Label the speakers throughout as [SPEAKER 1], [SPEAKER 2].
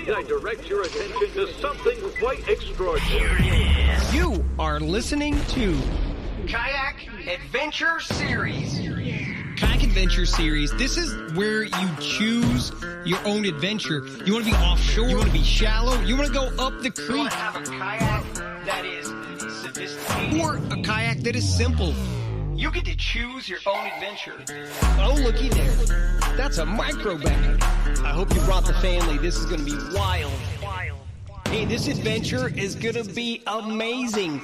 [SPEAKER 1] may I direct your attention to something quite extraordinary.
[SPEAKER 2] You are listening to
[SPEAKER 3] Kayak Adventure Series.
[SPEAKER 2] Kayak Adventure Series. This is where you choose your own adventure. You want to be offshore? You want to be shallow? You want to go up the
[SPEAKER 3] You want
[SPEAKER 2] creek?
[SPEAKER 3] to have a kayak that is sophisticated?
[SPEAKER 2] Or a kayak that is simple?
[SPEAKER 3] You get to choose your own adventure.
[SPEAKER 2] Oh, looky there. That's a micro bag. I hope you brought the family. This is going to be wild. Hey, this adventure is going to be amazing.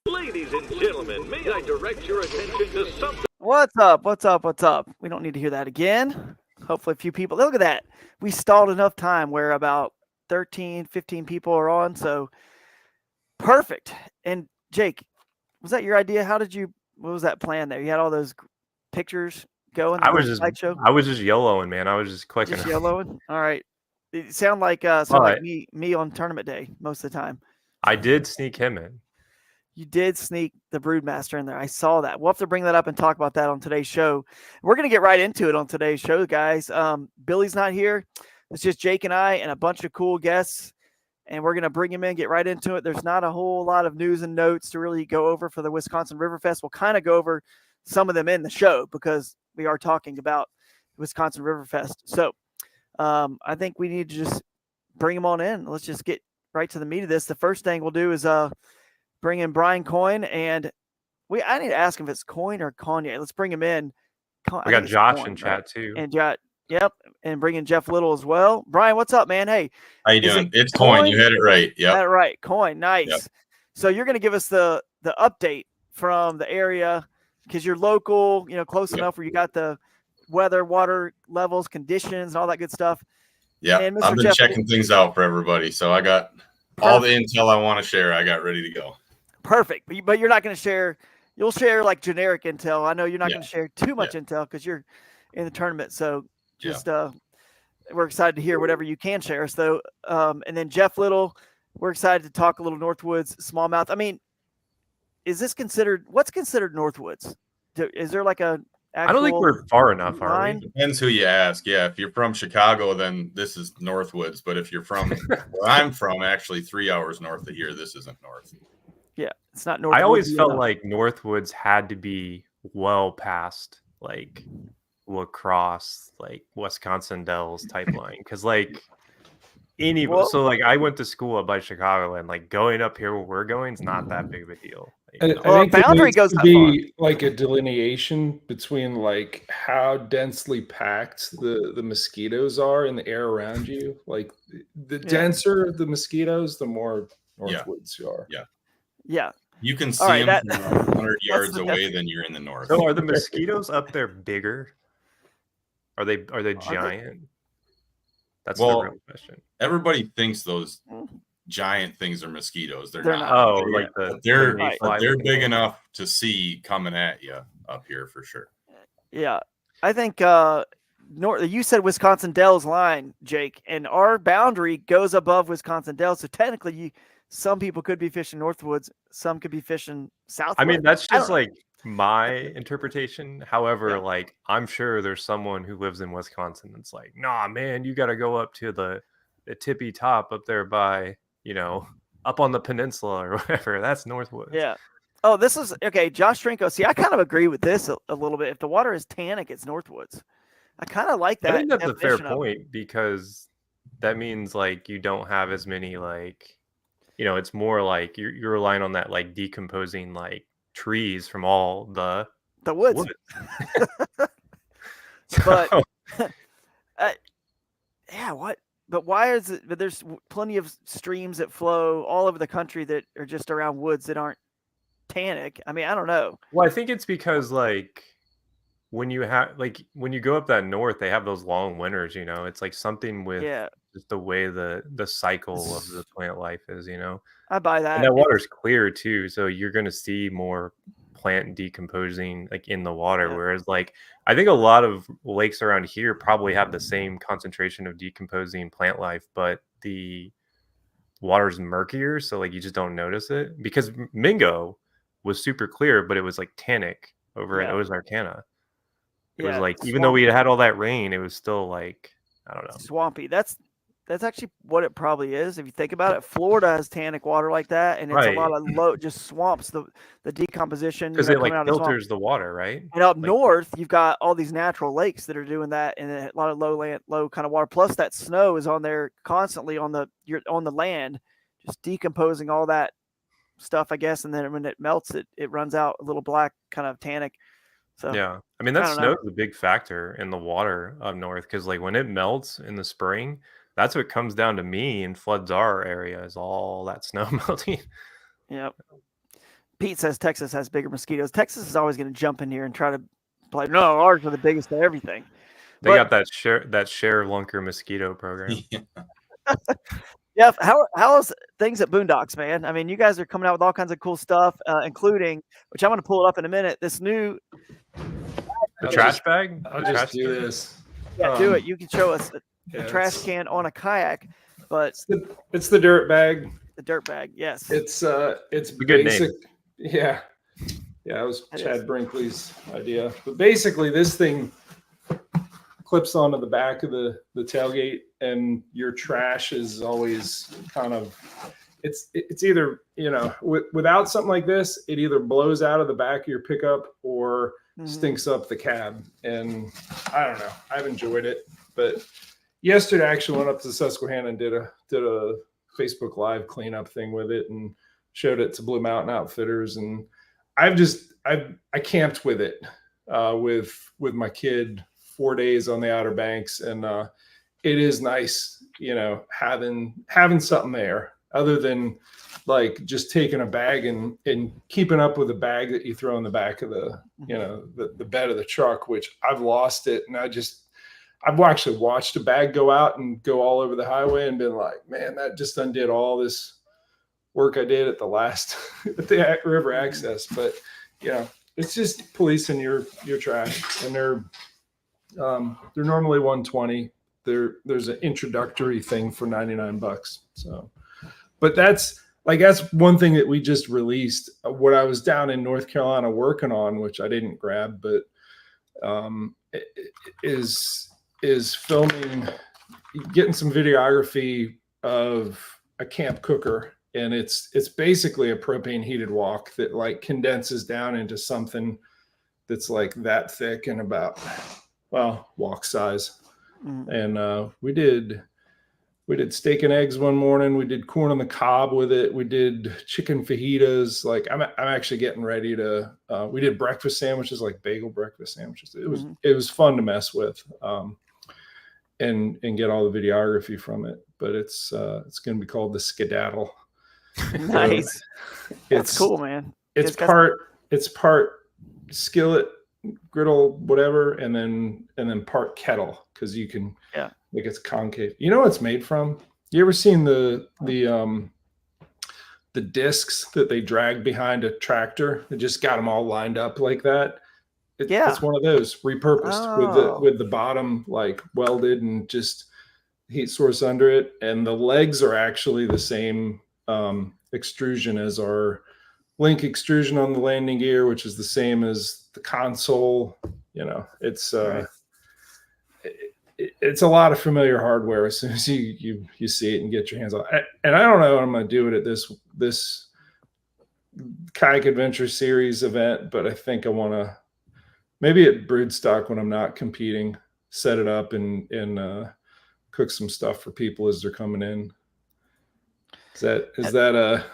[SPEAKER 1] Ladies and gentlemen, may I direct your attention to something.
[SPEAKER 4] What's up? What's up? What's up? We don't need to hear that again. Hopefully a few people. Look at that. We stalled enough time where about 13, 15 people are on. So perfect. And Jake, was that your idea? What was that plan there? You had all those pictures going?
[SPEAKER 5] I was just YOLOing, man. I was just clicking.
[SPEAKER 4] Just YOLOing? All right. It sound like me on tournament day most of the time.
[SPEAKER 5] I did sneak him in.
[SPEAKER 4] You did sneak the Broodmaster in there. I saw that. We'll have to bring that up and talk about that on today's show. We're going to get right into it on today's show, guys. Billy's not here. It's just Jake and I and a bunch of cool guests, and we're going to bring him in, get right into it. There's not a whole lot of news and notes to really go over for the Wisconsin Riverfest. We'll kind of go over some of them in the show because we are talking about Wisconsin Riverfest. So I think we need to just bring them on in. Let's just get right to the meat of this. The first thing we'll do is bring in Brian Coyne, and I need to ask him if it's Coyne or Kanye. Let's bring him in.
[SPEAKER 5] We got Josh in chat too.
[SPEAKER 4] And yep, and bring in Jeff Little as well. Brian, what's up, man? Hey,
[SPEAKER 6] how you doing? It's Coyne. You had it right. Yeah,
[SPEAKER 4] got it right. Coyne, nice. Yep. So you're going to give us the update from the area because you're local, close enough where you got the weather, water levels, conditions, and all that good stuff.
[SPEAKER 6] Yeah, I've been checking things out for everybody, so I got all the intel I want to share. I got ready to go.
[SPEAKER 4] Perfect. But you're not going to share. You'll share like generic intel. I know you're not going to share too much intel because you're in the tournament. So just we're excited to hear whatever you can share us though. And then Jeff Little, we're excited to talk a little Northwoods smallmouth. I mean, what's considered Northwoods? Is there like a
[SPEAKER 5] I don't think we're far enough, are we?
[SPEAKER 6] Depends who you ask. Yeah, if you're from Chicago, then this is Northwoods. But if you're from where I'm from, actually 3 hours north of here, this isn't north.
[SPEAKER 4] Yeah, it's not Northwoods.
[SPEAKER 5] I always felt like Northwoods had to be well past like La Crosse, like Wisconsin Dells type line. Because like so like I went to school up by Chicago, and like going up here where we're going is not that big of a deal.
[SPEAKER 7] I think boundary goes to be like a delineation between like how densely packed the mosquitoes are in the air around you. Like the denser the mosquitoes, the more Northwoods you are.
[SPEAKER 6] Yeah.
[SPEAKER 4] Yeah.
[SPEAKER 6] You can see them from 100 yards away, then you're in the north.
[SPEAKER 5] So are the mosquitoes up there bigger? Are they giant? That's the real question.
[SPEAKER 6] Everybody thinks those giant things are mosquitoes. They're not.
[SPEAKER 5] Oh,
[SPEAKER 6] they're big enough to see coming at you up here for sure.
[SPEAKER 4] Yeah. I think you said Wisconsin Dells line, Jake, and our boundary goes above Wisconsin Dells. So technically some people could be fishing Northwoods, some could be fishing Southwoods.
[SPEAKER 5] I mean, that's just like my interpretation. However, like I'm sure there's someone who lives in Wisconsin that's like, nah, man, you got to go up to the tippy top up there by, up on the peninsula or whatever. That's Northwoods.
[SPEAKER 4] Yeah. Oh, this is okay. Josh Trinko. See, I kind of agree with this a little bit. If the water is tannic, it's Northwoods. I kind of like that.
[SPEAKER 5] I think that's a fair point because that means like you don't have as many like, it's more like you're relying on that like decomposing like trees from all the
[SPEAKER 4] woods. But what? But why is it? But there's plenty of streams that flow all over the country that are just around woods that aren't tannic. I mean, I don't know.
[SPEAKER 5] Well, I think it's because like when you go up that north, they have those long winters. It's like something with just the way the cycle of the plant life is.
[SPEAKER 4] I buy that.
[SPEAKER 5] And that water's clear too, so you're going to see more plant decomposing like in the water. Whereas like I think a lot of lakes around here probably have the same concentration of decomposing plant life, but the water's murkier, so like you just don't notice it. Because Mingo was super clear, but it was like tannic over at Ozarkana. It was like, even though we had all that rain, it was still like, I don't know,
[SPEAKER 4] swampy. That's actually what it probably is. If you think about it, Florida has tannic water like that, and it's a lot of just swamps, the decomposition.
[SPEAKER 5] Because it like filters the water, right?
[SPEAKER 4] And up north, you've got all these natural lakes that are doing that, and a lot of low kind of water. Plus, that snow is on there constantly on the land, just decomposing all that stuff, I guess. And then when it melts, it runs out a little black kind of tannic. So
[SPEAKER 5] yeah, I mean that snow is a big factor in the water up north, because like when it melts in the spring, that's what comes down to me and floods our area, is all that snow melting.
[SPEAKER 4] Yep. Pete says Texas has bigger mosquitoes. Texas is always going to jump in here and try to play. No, ours are the biggest of everything.
[SPEAKER 5] They got that share Lunker mosquito program.
[SPEAKER 4] Yeah. How is things at Boondocks, man? I mean, you guys are coming out with all kinds of cool stuff, including, which I'm going to pull it up in a minute, this new
[SPEAKER 5] trash bag.
[SPEAKER 7] I'll just do this.
[SPEAKER 4] Yeah, do it. You can show us a trash can on a kayak, but
[SPEAKER 7] it's the dirt bag.
[SPEAKER 4] The dirt bag, yes.
[SPEAKER 7] It's
[SPEAKER 5] a good
[SPEAKER 7] basic. Name. Yeah, it was Chad Brinkley's idea. But basically, this thing clips onto the back of the tailgate, and your trash is always kind of. It's either, without something like this, it either blows out of the back of your pickup or stinks up the cab. And I don't know. I've enjoyed it, but yesterday I actually went up to Susquehanna and did a Facebook Live cleanup thing with it and showed it to Blue Mountain Outfitters. And I camped with it with my kid 4 days on the Outer Banks, and it is nice, having something there other than like just taking a bag and keeping up with a bag that you throw in the back of the the bed of the truck, which I've lost it. And I've actually watched a bag go out and go all over the highway and been like, man, that just undid all this work I did at at the river access. But it's just policing your trash, and they're normally $120. There's an introductory thing for $99. So, but that's one thing that we just released. What I was down in North Carolina working on, which I didn't grab, but is filming, getting some videography of a camp cooker. And it's basically a propane heated wok that like condenses down into something that's like that thick and about, wok size. And we did steak and eggs one morning. We did corn on the cob with it. We did chicken fajitas. Like I'm actually getting ready to. We did breakfast sandwiches, like bagel breakfast sandwiches. It was fun to mess with, and get all the videography from it. But it's going to be called the Skedaddle.
[SPEAKER 4] Nice. That's cool, man.
[SPEAKER 7] It's part skillet, griddle, whatever, and then part kettle, because you can like it's concave. You know what it's made from? You ever seen the discs that they drag behind a tractor? They just got them all lined up like that. It's one of those repurposed with the bottom like welded and just heat source under it, and the legs are actually the same extrusion as our link extrusion on the landing gear, which is the same as the console. It's it's a lot of familiar hardware as soon as you see it and get your hands on it. And I don't know what I'm going to do it at this kayak adventure series event, but I think I want to maybe at Broodstock when I'm not competing, set it up and cook some stuff for people as they're coming in. Is that a?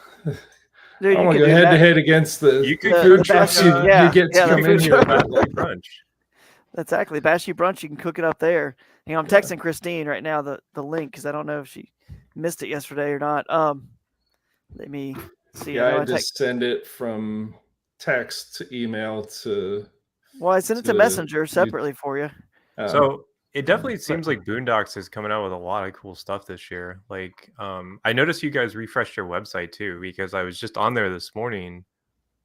[SPEAKER 7] Dude, I want to go head to head against the food trucks you get to come in here.
[SPEAKER 5] Brunch.
[SPEAKER 4] That's exactly Bashy Brunch. You can cook it up there. I'm texting Kristine right now the link because I don't know if she missed it yesterday or not. Let me see.
[SPEAKER 7] Yeah, I just send it from text to email to.
[SPEAKER 4] Well, I sent it to Messenger separately for you.
[SPEAKER 5] So it definitely seems like Boondocks is coming out with a lot of cool stuff this year. Like, I noticed you guys refreshed your website too, because I was just on there this morning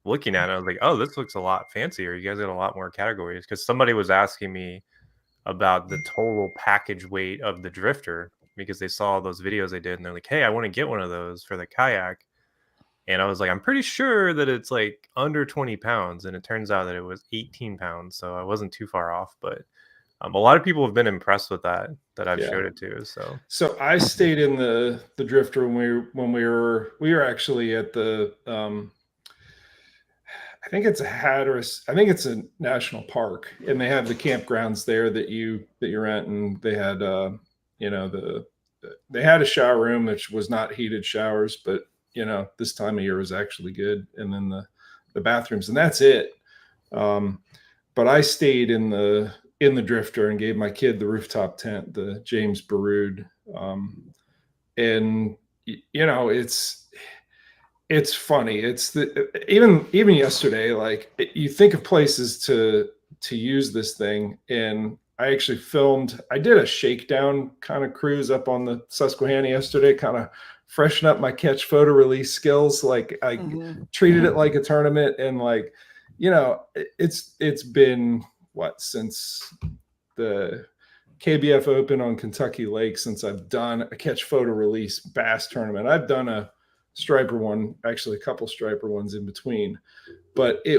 [SPEAKER 5] looking at it. I was like, oh, this looks a lot fancier. You guys got a lot more categories, because somebody was asking me about the total package weight of the Drifter, because they saw those videos I did, and they're like, hey, I want to get one of those for the kayak. And I was like, I'm pretty sure that it's like under 20 pounds. And it turns out that it was 18 pounds. So I wasn't too far off. But a lot of people have been impressed with that I've showed it to. So
[SPEAKER 7] I stayed in the drifter when we were actually at the I think it's a Hatteras. I think it's a national park, and they have the campgrounds there that you rent, and they had they had a shower room which was not heated showers, but this time of year was actually good, and then the bathrooms, and that's it. But I stayed in the drifter and gave my kid the rooftop tent, the James Baroud, and it's funny. It's even yesterday, like you think of places to use this thing, and I actually filmed. I did a shakedown kind of cruise up on the Susquehanna yesterday, kind of freshen up my catch photo release skills. Like I treated it like a tournament, and like it's been since the KBF Open on Kentucky Lake since I've done a catch photo release bass tournament. I've done a striper one, actually a couple striper ones in between, but I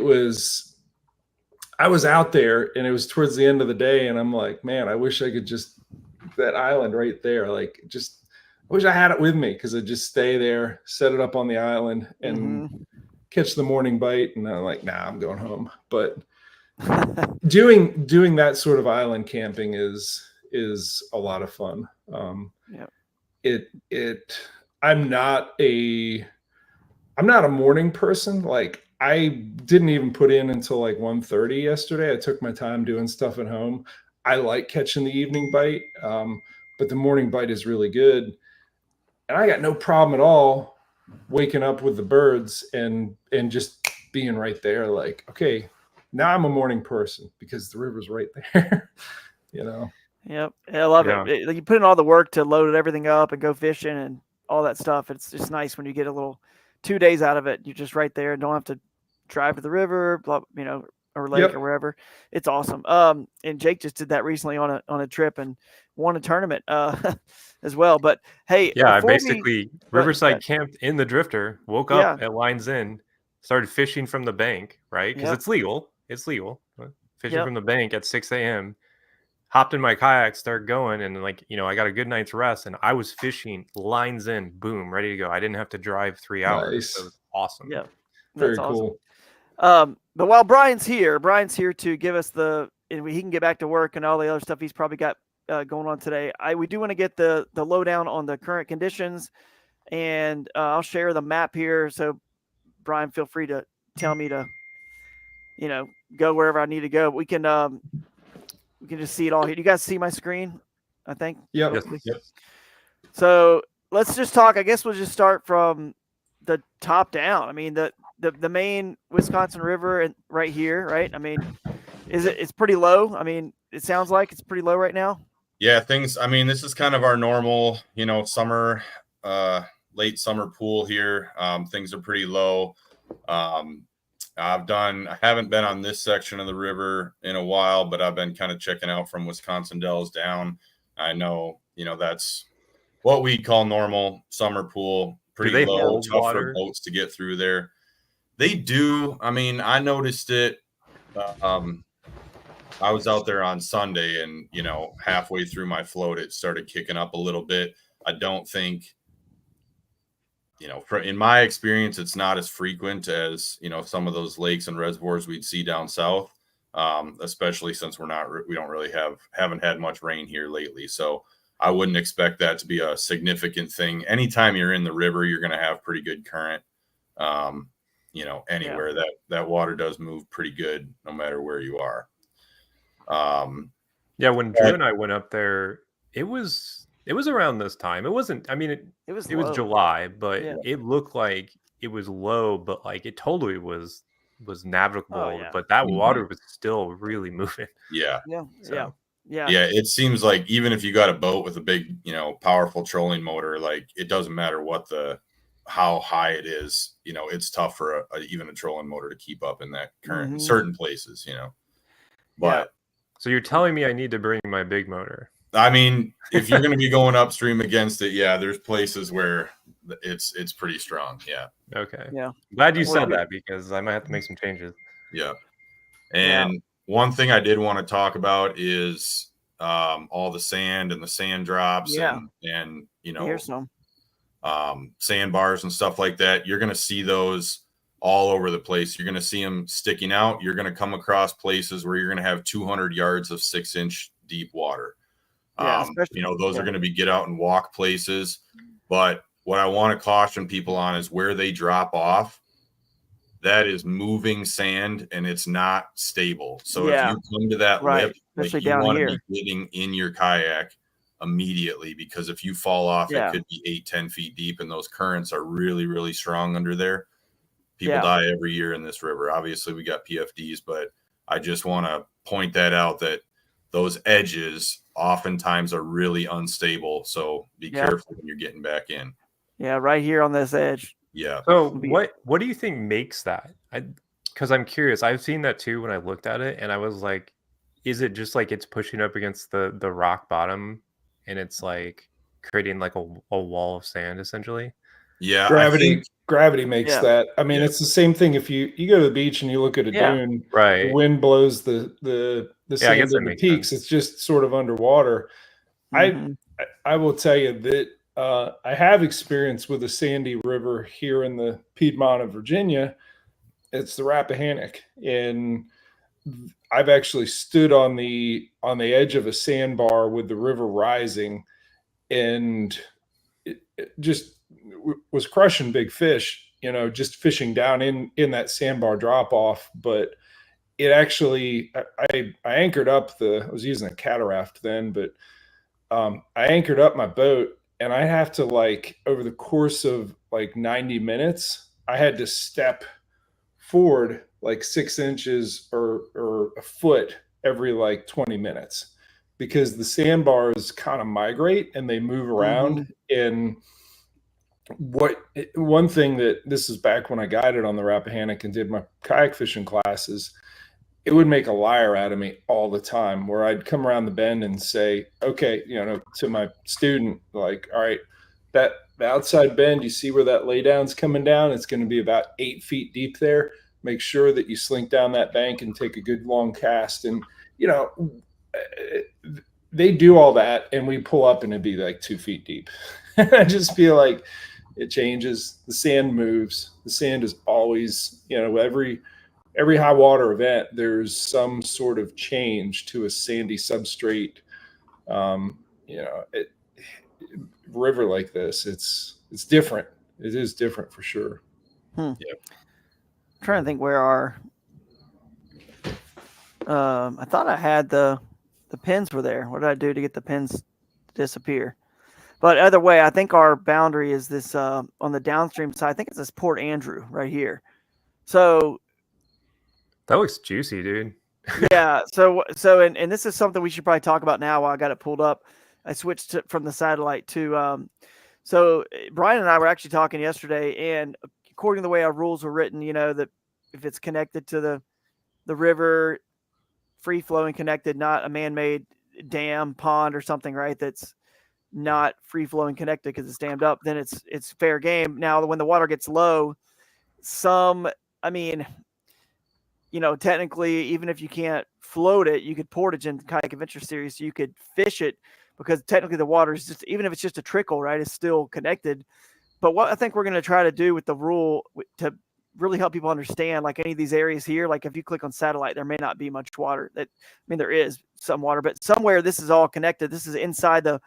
[SPEAKER 7] was out there, and it was towards the end of the day, and I'm like, man, I wish I could just that island right there, like just I wish I had it with me, because I'd just stay there, set it up on the island, and catch the morning bite, and I'm like, nah, I'm going home. But doing that sort of island camping is a lot of fun. I'm not a morning person. Like I didn't even put in until like 1:30 yesterday. I took my time doing stuff at home. I like catching the evening bite, but the morning bite is really good. And I got no problem at all waking up with the birds and just being right there. Like, okay, now I'm a morning person because the river's right there.
[SPEAKER 4] Yep. I love it. Like you put in all the work to load everything up and go fishing and all that stuff. It's just nice when you get a little 2 days out of it. You're just right there and don't have to drive to the river, or lake or wherever. It's awesome. And Jake just did that recently on a trip and won a tournament as well. But hey,
[SPEAKER 5] I basically Riverside camped in the drifter, woke up at Lines End, started fishing from the bank, right? Because it's legal. It's legal. Fishing from the bank at 6 a.m. Hopped in my kayak, started going, and I got a good night's rest, and I was fishing Lines End, boom, ready to go. I didn't have to drive 3 hours.
[SPEAKER 7] Nice.
[SPEAKER 5] It was awesome.
[SPEAKER 4] Yeah,
[SPEAKER 7] very cool.
[SPEAKER 4] Awesome. But while Brian's here to give us he can get back to work and all the other stuff he's probably got going on today. We do want to get the lowdown on the current conditions, and I'll share the map here. So Brian, feel free to tell me to, go wherever I need to go. We can just see it all here. Do you guys see my screen? I think.
[SPEAKER 7] Yep.
[SPEAKER 5] Yep.
[SPEAKER 4] So let's just talk. I guess we'll just start from the top down. I mean, the main Wisconsin River and right here, right? I mean, it's pretty low. I mean, it sounds like it's pretty low right now.
[SPEAKER 6] Yeah, this is kind of our normal, summer, late summer pool here. Things are pretty low. I haven't been on this section of the river in a while, but I've been kind of checking out from Wisconsin Dells down. I know, that's what we call normal summer pool. Pretty low, tough for boats to get through there. They do. I mean, I noticed it. I was out there on Sunday, and, halfway through my float, it started kicking up a little bit. I don't think, in my experience, it's not as frequent as, some of those lakes and reservoirs we'd see down south, especially since haven't had much rain here lately. So I wouldn't expect that to be a significant thing. Anytime you're in the river, you're going to have pretty good current. Anywhere that water does move pretty good, no matter where you are.
[SPEAKER 5] When Drew and I went up there, it was around this time. It wasn't. I mean, it was July, but it looked like it was low, but like it totally was navigable. Oh, yeah. But that water was still really moving.
[SPEAKER 6] Yeah.
[SPEAKER 4] Yeah.
[SPEAKER 6] It seems like even if you got a boat with a big, powerful trolling motor, like it doesn't matter how high it is, it's tough for even a trolling motor to keep up in that current in certain places, But
[SPEAKER 5] so you're telling me I need to bring my big motor?
[SPEAKER 6] I mean, if you're going to be going upstream against it, yeah, there's places where it's pretty strong. Yeah.
[SPEAKER 5] Okay.
[SPEAKER 4] Yeah.
[SPEAKER 5] Glad you said that because I might have to make some changes.
[SPEAKER 6] Yeah. And one thing I did want to talk about is all the sand and the sand drops and you know,
[SPEAKER 4] here's some
[SPEAKER 6] sandbars and stuff like that. You're going to see those all over the place. You're going to see them sticking out. You're going to come across places where you're going to have 200 yards of 6-inch deep water. You know, those are going to be get out and walk places. But what I want to caution people on is where they drop off. That is moving sand and it's not stable. So if you come to that lip, like, you want to be getting in your kayak immediately, because if you fall off, it could be 8-10 feet deep, and those currents are really, really strong under there. People die every year in this river. Obviously, we got PFDs, but I just want to point that out, that those edges oftentimes are really unstable. So be careful when you're getting back in.
[SPEAKER 4] Yeah, right here on this edge.
[SPEAKER 6] Yeah.
[SPEAKER 5] So what do you think makes that? Because I'm curious. I've seen that too when I looked at it, and I was like, is it just like it's pushing up against the rock bottom, and it's like creating like a wall of sand essentially?
[SPEAKER 6] Yeah,
[SPEAKER 7] gravity makes that. I mean, it's the same thing. If you go to the beach and you look at a dune, the wind blows the sand in the peaks. It's just sort of underwater. I will tell you that I have experience with a sandy river here in the Piedmont of Virginia. It's the Rappahannock, and I've actually stood on the edge of a sandbar with the river rising, and it just was crushing big fish, you know, just fishing down in that sandbar drop off. But it actually, I anchored up I was using a cataract then, but I anchored up my boat, and I have to, like, over the course of like 90 minutes, I had to step forward like 6 inches or a foot every like 20 minutes, because the sandbars kind of migrate and they move around. And one thing that, this is back when I guided on the Rappahannock and did my kayak fishing classes, it would make a liar out of me all the time, where I'd come around the bend and say, okay, you know, to my student, like, all right, the outside bend, you see where that laydown's coming down? It's going to be about 8 feet deep there. Make sure that you slink down that bank and take a good long cast. And, you know, they do all that, and we pull up and it'd be like 2 feet deep. I just feel like it changes. The sand moves. The sand is always, you know, every high water event, there's some sort of change to a sandy substrate. You know, river like this, it's different. It is different for sure.
[SPEAKER 4] Yeah. I'm trying to think where I thought I had the pins were there. What did I do to get the pins to disappear? But either way, I think our boundary is this on the downstream side. I think it's this Port Andrew right here. So
[SPEAKER 5] that looks juicy, dude.
[SPEAKER 4] Yeah. So and this is something we should probably talk about now while I got it pulled up. I switched from the satellite to so Brian and I were actually talking yesterday, and according to the way our rules are written, you know, that if it's connected to the river, free flowing connected, not a man-made dam, pond or something, right? That's not free flowing connected because it's dammed up, then it's fair game. Now, when the water gets low, I mean, you know, technically, even if you can't float it, you could portage in the Kayak Adventure Series. So you could fish it, because technically the water is just, even if it's just a trickle, right, it's still connected. But what I think we're going to try to do with the rule to really help people understand, like any of these areas here, like if you click on satellite, there may not be much water. I mean, there is some water, but somewhere this is all connected. This is inside the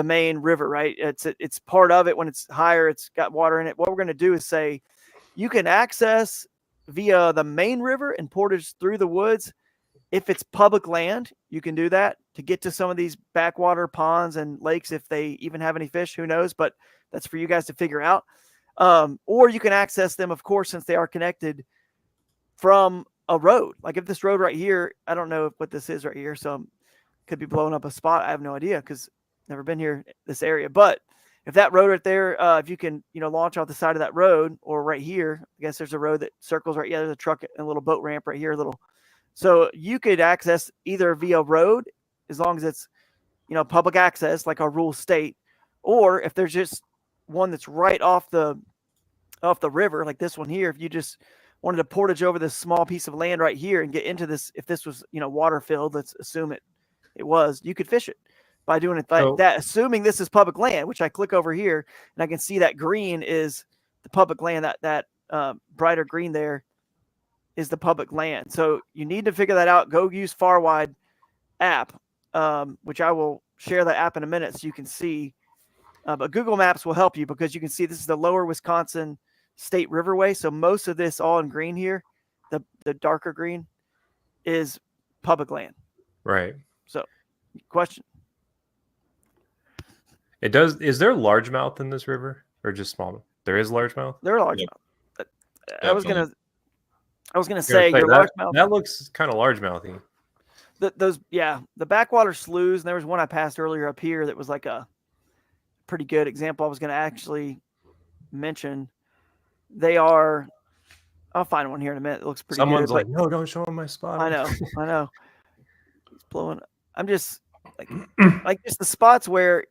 [SPEAKER 4] main river, right? It's part of it. When it's higher, it's got water in it. What we're going to do is say you can access via the main river and portage through the woods. If it's public land, you can do that to get to some of these backwater ponds and lakes, if they even have any fish, who knows, but that's for you guys to figure out. Or you can access them, of course, since they are connected, from a road. Like if this road right here, I don't know what this is right here, so could be blowing up a spot. I have no idea because never been here, this area. But if that road right there, if you can, you know, launch off the side of that road, or right here, I guess there's a road that circles right. Yeah, there's a truck and a little boat ramp right here, so you could access either via road, as long as it's public access like our rules state, or if there's just one that's right off the river, like this one here, if you just wanted to portage over this small piece of land right here and get into this, if this was, water filled, let's assume it was, you could fish it by doing it like that, assuming this is public land, which I click over here and I can see that green is the public land, that brighter green there is the public land. So you need to figure that out. Go use Farwide app, which I will share the app in a minute so you can see. But Google Maps will help you because you can see this is the lower Wisconsin State Riverway. So most of this all in green here, the darker green, is public land.
[SPEAKER 5] Right.
[SPEAKER 4] So, question.
[SPEAKER 5] It does. Is there largemouth in this river or just smallmouth? There is largemouth.
[SPEAKER 4] There are largemouth. Yep. I was gonna say your largemouth.
[SPEAKER 5] That looks kind of largemouthy.
[SPEAKER 4] The backwater sloughs. And there was one I passed earlier up here that was like a pretty good example. I was going to actually mention. They are. I'll find one here in a minute. It looks pretty.
[SPEAKER 5] Someone's
[SPEAKER 4] good,
[SPEAKER 5] like, no, don't show him my spot.
[SPEAKER 4] I know. It's blowing. I'm just like just the spots where.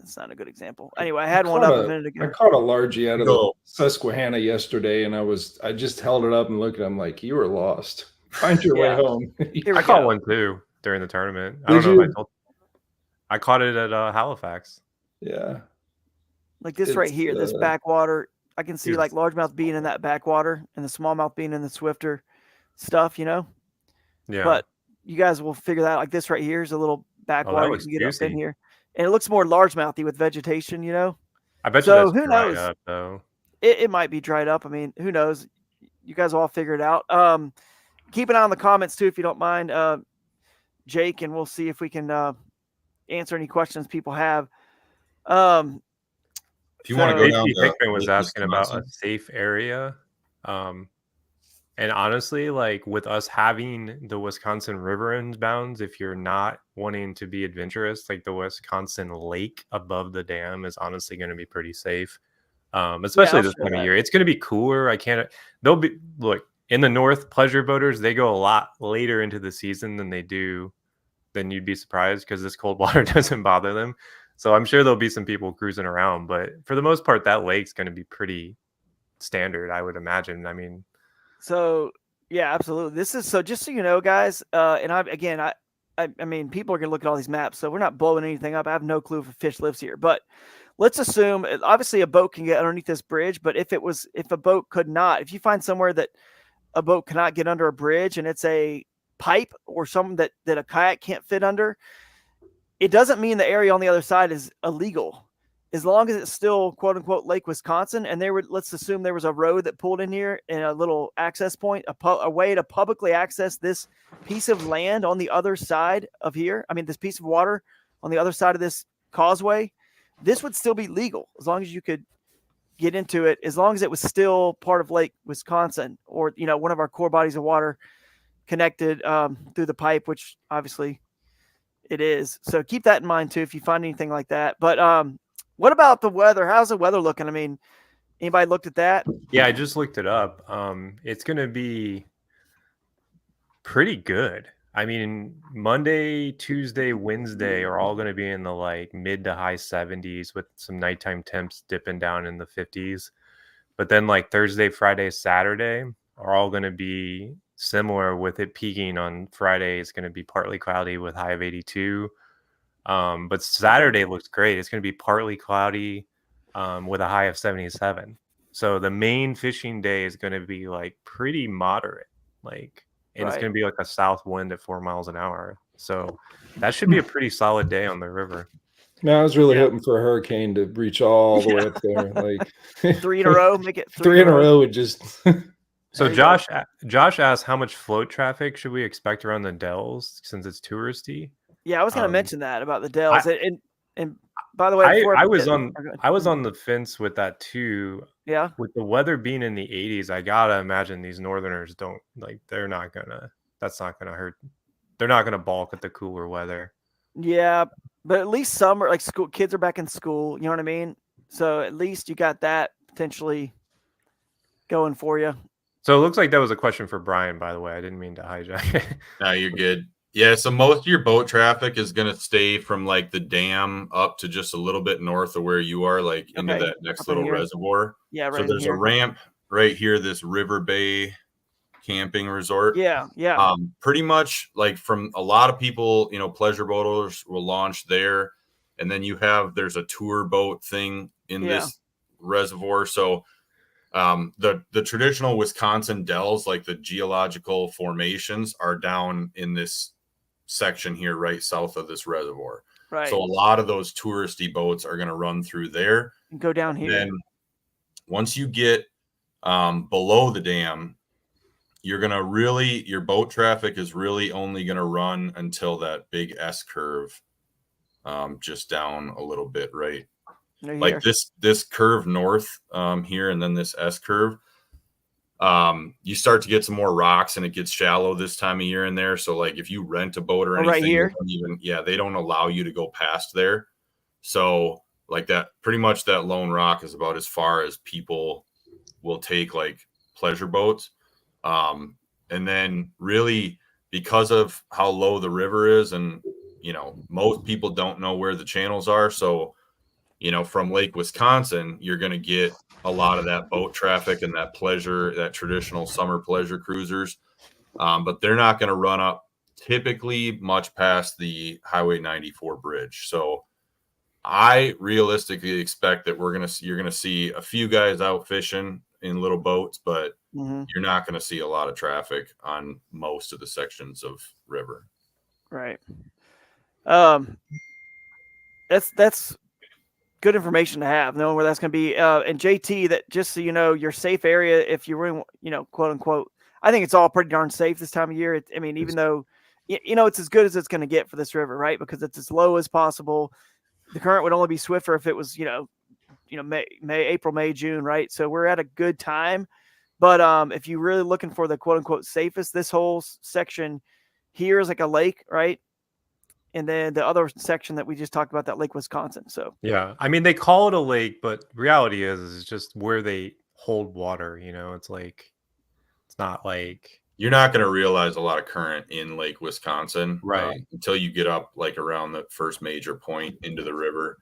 [SPEAKER 4] It's not a good example. Anyway, I had one up a minute ago.
[SPEAKER 7] I caught a largie out of the Susquehanna yesterday, and I just held it up and looked at him like, you were lost. Find your way home.
[SPEAKER 5] I caught one too during the tournament. I don't know if I told you. I caught it at Halifax.
[SPEAKER 7] Yeah.
[SPEAKER 4] Like this right here, this backwater. I can see like largemouth being in that backwater and the smallmouth being in the swifter stuff, Yeah. But you guys will figure that out. Like this right here is a little backwater. You can get up in here. And it looks more largemouthy with vegetation,
[SPEAKER 5] I bet
[SPEAKER 4] so
[SPEAKER 5] you that's
[SPEAKER 4] who
[SPEAKER 5] dried
[SPEAKER 4] knows?
[SPEAKER 5] Up, though.
[SPEAKER 4] It might be dried up. I mean, who knows? You guys will all figure it out. Keep an eye on the comments too, if you don't mind, Jake, and we'll see if we can answer any questions people have.
[SPEAKER 6] If you want to go down,
[SPEAKER 5] Hickman was asking about a safe area. And honestly, like with us having the Wisconsin River bounds, if you're not wanting to be adventurous, like the Wisconsin Lake above the dam is honestly going to be pretty safe, especially this time of year. It's going to be cooler. Look, in the north, pleasure boaters, they go a lot later into the season than you'd be surprised because this cold water doesn't bother them. So I'm sure there'll be some people cruising around, but for the most part, that lake's going to be pretty standard, I would imagine. I mean,
[SPEAKER 4] so yeah, absolutely. This is so just so you know, guys. And I mean, people are gonna look at all these maps, so we're not blowing anything up. I have no clue if a fish lives here, but let's assume obviously a boat can get underneath this bridge. But if a boat could not, if you find somewhere that a boat cannot get under a bridge and it's a pipe or something that a kayak can't fit under, it doesn't mean the area on the other side is illegal. As long as it's still quote unquote Lake Wisconsin, and let's assume there was a road that pulled in here and a little access point, a way to publicly access this piece of land on the other side of here. I mean, this piece of water on the other side of this causeway, this would still be legal as long as you could get into it, as long as it was still part of Lake Wisconsin or, one of our core bodies of water connected through the pipe, which obviously it is. So keep that in mind too, if you find anything like that. But, what about the weather? How's the weather looking? I mean, anybody looked at that?
[SPEAKER 5] Yeah, I just looked it up. It's going to be pretty good. I mean, Monday, Tuesday, Wednesday are all going to be in the like mid to high 70s with some nighttime temps dipping down in the 50s. But then like Thursday, Friday, Saturday are all going to be similar, with it peaking on Friday. It's going to be partly cloudy with high of 82. But Saturday looks great. It's going to be partly cloudy with a high of 77. So the main fishing day is going to be like pretty moderate, and it's going to be like a south wind at 4 miles an hour. So that should be a pretty solid day on the river.
[SPEAKER 7] Man, I was really hoping for a hurricane to reach all the way up there. Like
[SPEAKER 4] 3 in a row, make it
[SPEAKER 7] three in a row would just.
[SPEAKER 5] So Josh asked, how much float traffic should we expect around the Dells since it's touristy?
[SPEAKER 4] Yeah, I was going to mention that about the Dells. And by the way,
[SPEAKER 5] I was on the fence with that too.
[SPEAKER 4] Yeah.
[SPEAKER 5] With the weather being in the 80s, I gotta imagine these Northerners that's not gonna hurt. They're not gonna balk at the cooler weather.
[SPEAKER 4] Yeah, but at least summer, like school kids are back in school. You know what I mean? So at least you got that potentially going for you.
[SPEAKER 5] So it looks like that was a question for Brian, by the way. I didn't mean to hijack it.
[SPEAKER 6] No, you're good. Yeah, so most of your boat traffic is going to stay from like the dam up to just a little bit north of where you are, like into
[SPEAKER 4] Okay.
[SPEAKER 6] that next
[SPEAKER 4] Up in
[SPEAKER 6] little
[SPEAKER 4] here.
[SPEAKER 6] reservoir.
[SPEAKER 4] Yeah, right
[SPEAKER 6] So
[SPEAKER 4] in
[SPEAKER 6] there's a
[SPEAKER 4] here.
[SPEAKER 6] ramp right here, this River Bay camping resort.
[SPEAKER 4] Yeah, yeah.
[SPEAKER 6] Pretty much like from a lot of people, pleasure boaters will launch there. And then there's a tour boat thing in this reservoir. So the traditional Wisconsin dells, like the geological formations, are down in this section here right south of this reservoir.
[SPEAKER 4] Right.
[SPEAKER 6] So a lot of those touristy boats are going to run through there.
[SPEAKER 4] And go down here.
[SPEAKER 6] Then once you get below the dam, your boat traffic is really only going to run until that big S curve, just down a little bit, right? Like this curve north here, and then this S curve. You start to get some more rocks, and it gets shallow this time of year in there. So like if you rent a boat or anything,
[SPEAKER 4] right here,
[SPEAKER 6] they don't allow you to go past there. So like that, pretty much that lone rock is about as far as people will take like pleasure boats. And then really because of how low the river is, and most people don't know where the channels are. So, from Lake Wisconsin, you're going to get a lot of that boat traffic and that traditional summer pleasure cruisers. But they're not going to run up typically much past the Highway 94 bridge. So I realistically expect that you're going to see a few guys out fishing in little boats, but you're not going to see a lot of traffic on most of the sections of river.
[SPEAKER 4] Right. That's good information to have, knowing where that's going to be. And JT, that just so you know, your safe area, if you're in, quote unquote, I think it's all pretty darn safe this time of year. Even though, it's as good as it's going to get for this river, right? Because it's as low as possible. The current would only be swifter if it was, April, May, June, right? So we're at a good time. But if you're really looking for the quote unquote safest, this whole section here is like a lake, right? And then the other section that we just talked about, that Lake Wisconsin. So
[SPEAKER 5] yeah, they call it a lake, but reality is it's just where they hold water. It's like, it's not like,
[SPEAKER 6] you're not going to realize a lot of current in Lake Wisconsin,
[SPEAKER 5] right?
[SPEAKER 6] Until you get up like around the first major point into the river.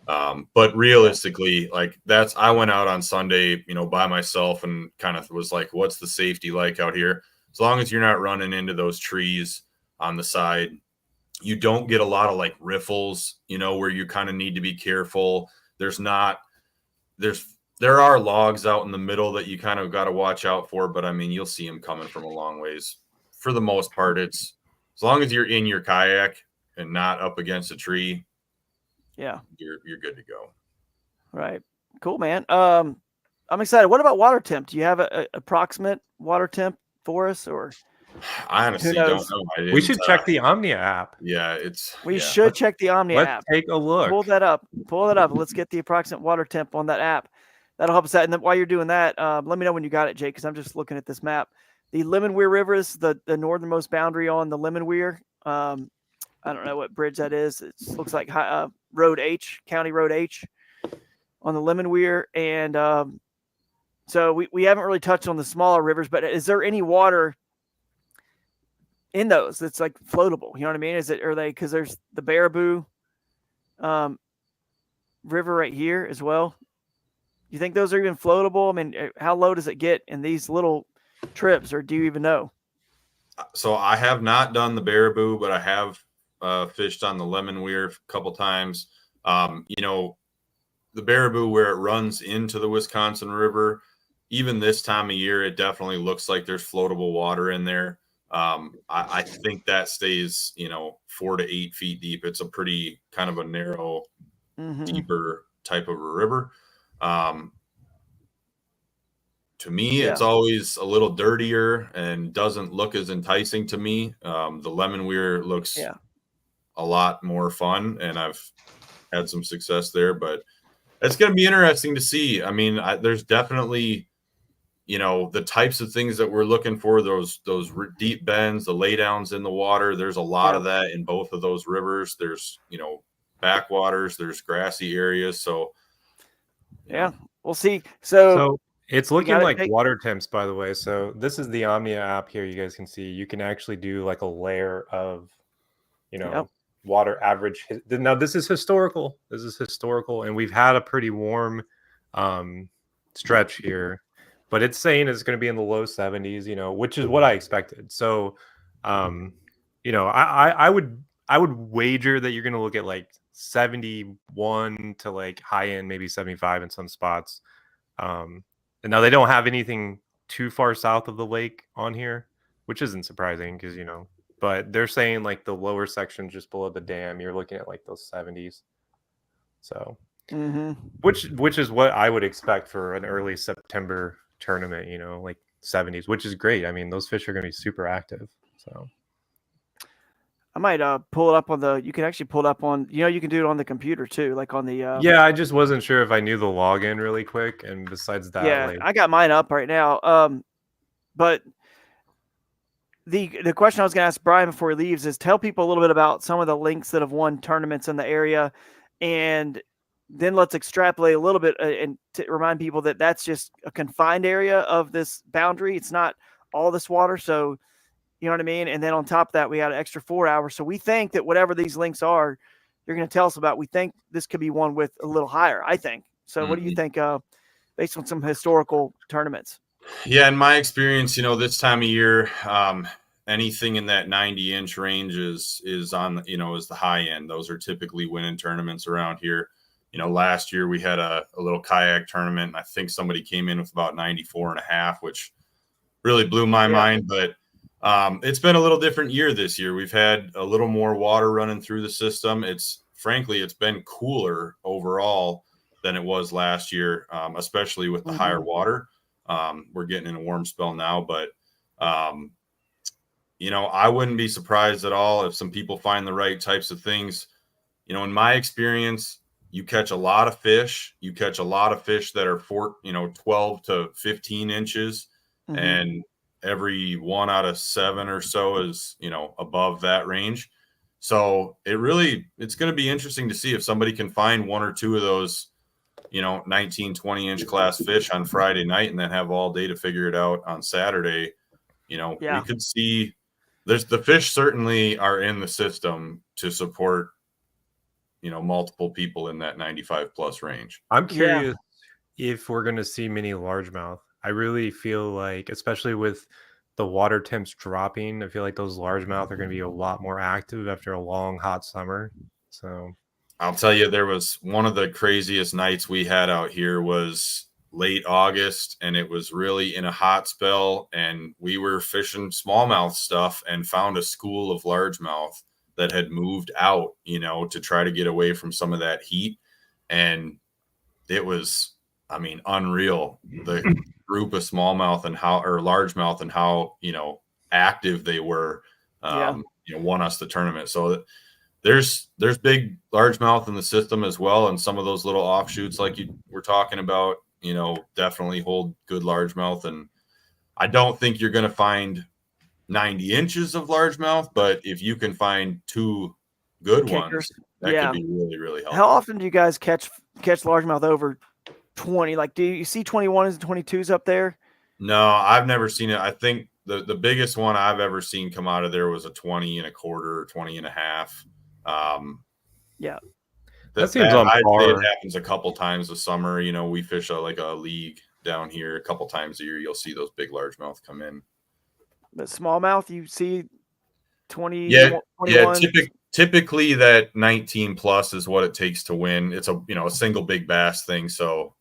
[SPEAKER 6] But realistically, like I went out on Sunday, by myself, and kind of was like, what's the safety like out here? As long as you're not running into those trees on the side, you don't get a lot of like riffles, where you kind of need to be careful. There are logs out in the middle that you kind of got to watch out for, but you'll see them coming from a long ways. For the most part, it's as long as you're in your kayak and not up against a tree,
[SPEAKER 4] yeah,
[SPEAKER 6] you're good to go.
[SPEAKER 4] Right. Cool, man. I'm excited. What about water temp? Do you have a approximate water temp for us, or?
[SPEAKER 6] I honestly don't know.
[SPEAKER 5] We should check the Omnia app.
[SPEAKER 6] Yeah,
[SPEAKER 4] we should check the Omnia app.
[SPEAKER 5] Let's take a look.
[SPEAKER 4] Pull that up. Let's get the approximate water temp on that app. That'll help us out. And then while you're doing that, let me know when you got it, Jake, because I'm just looking at this map. The Lemonweir River is the northernmost boundary on the Lemonweir. I don't know what bridge that is. It looks like Road H, County Road H on the Lemonweir. And so we haven't really touched on the smaller rivers, but is there any water in those that's like floatable? You know what I mean? Because there's the Baraboo River right here as well. You think those are even floatable? How low does it get in these little trips, or do you even know?
[SPEAKER 6] So I have not done the Baraboo, but I have fished on the Lemonweir a couple times. The Baraboo, where it runs into the Wisconsin River, even this time of year, it definitely looks like there's floatable water in there. I think that stays, 4 to 8 feet deep. It's a pretty kind of a narrow, deeper type of a river. To me, it's always a little dirtier and doesn't look as enticing to me. The Lemonweir looks a lot more fun, and I've had some success there, but it's going to be interesting to see. There's definitely, the types of things that we're looking for, those deep bends, the laydowns in the water. There's a lot of that in both of those rivers. There's, backwaters, there's grassy areas. So,
[SPEAKER 4] we'll see. So
[SPEAKER 5] It's looking like water temps, by the way. So this is the Omnia app here. You guys can see you can actually do like a layer of, water average. Now this is historical. And we've had a pretty warm stretch here, but it's saying it's going to be in the low 70s, which is what I expected. So, I would wager that you're going to look at like 71 to like high end, maybe 75 in some spots. And now they don't have anything too far south of the lake on here, which isn't surprising because, but they're saying like the lower section just below the dam, you're looking at like those 70s. So, which is what I would expect for an early September tournament, like 70s, which is great. I mean, those fish are going to be super active. So
[SPEAKER 4] I might pull it up on you can actually pull it up on, you can do it on the computer too, like on the.
[SPEAKER 5] Yeah, I just wasn't sure if I knew the login really quick. And besides that,
[SPEAKER 4] yeah, I got mine up right now. But the question I was going to ask Brian before he leaves is tell people a little bit about some of the links that have won tournaments in the area. And then let's extrapolate a little bit and to remind people that that's just a confined area of this boundary. It's not all this water. So, you know what I mean? And then on top of that, we had an extra 4 hours. So we think that whatever these links are, you're going to tell us about, we think this could be one with a little higher, I think. So what do you think based on some historical tournaments?
[SPEAKER 6] Yeah, in my experience, this time of year, anything in that 90-inch range is on, is the high end. Those are typically winning tournaments around here. Last year we had a little kayak tournament, and I think somebody came in with about 94.5, which really blew my mind. But it's been a little different year this year. We've had a little more water running through the system. It's been cooler overall than it was last year, especially with the higher water. We're getting in a warm spell now, but I wouldn't be surprised at all if some people find the right types of things. In my experience, you catch a lot of fish. You catch a lot of fish that are 12 to 15 inches, and every 1 out of 7 or so is, above that range. So it's going to be interesting to see if somebody can find 1 or 2 of those, 19, 20 inch class fish on Friday night and then have all day to figure it out on Saturday. We could see the fish certainly are in the system to support, multiple people in that 95 plus range.
[SPEAKER 5] I'm curious if we're going to see mini largemouth. I really feel like, especially with the water temps dropping, I feel like those largemouth are going to be a lot more active after a long, hot summer. So
[SPEAKER 6] I'll tell you, there was one of the craziest nights we had out here was late August, and it was really in a hot spell, and we were fishing smallmouth stuff and found a school of largemouth that had moved out, to try to get away from some of that heat. And it was, unreal. The group of smallmouth and largemouth and how, active they were, won us the tournament. So there's big largemouth in the system as well. And some of those little offshoots, like you were talking about, definitely hold good largemouth. And I don't think you're going to find 90 inches of largemouth, but if you can find 2 good ones, that could be really, really helpful.
[SPEAKER 4] How often do you guys catch largemouth over 20? Like, do you see 21s and 22s up there?
[SPEAKER 6] No, I've never seen it. I think the biggest one I've ever seen come out of there was a 20 1/4 or 20 1/2.
[SPEAKER 5] That seems on par.
[SPEAKER 6] It happens a couple times a summer. We fish a league down here a couple times a year. You'll see those big largemouth come in.
[SPEAKER 4] The smallmouth, you see 20.
[SPEAKER 6] Typically that 19 plus is what it takes to win. It's a single big bass thing. So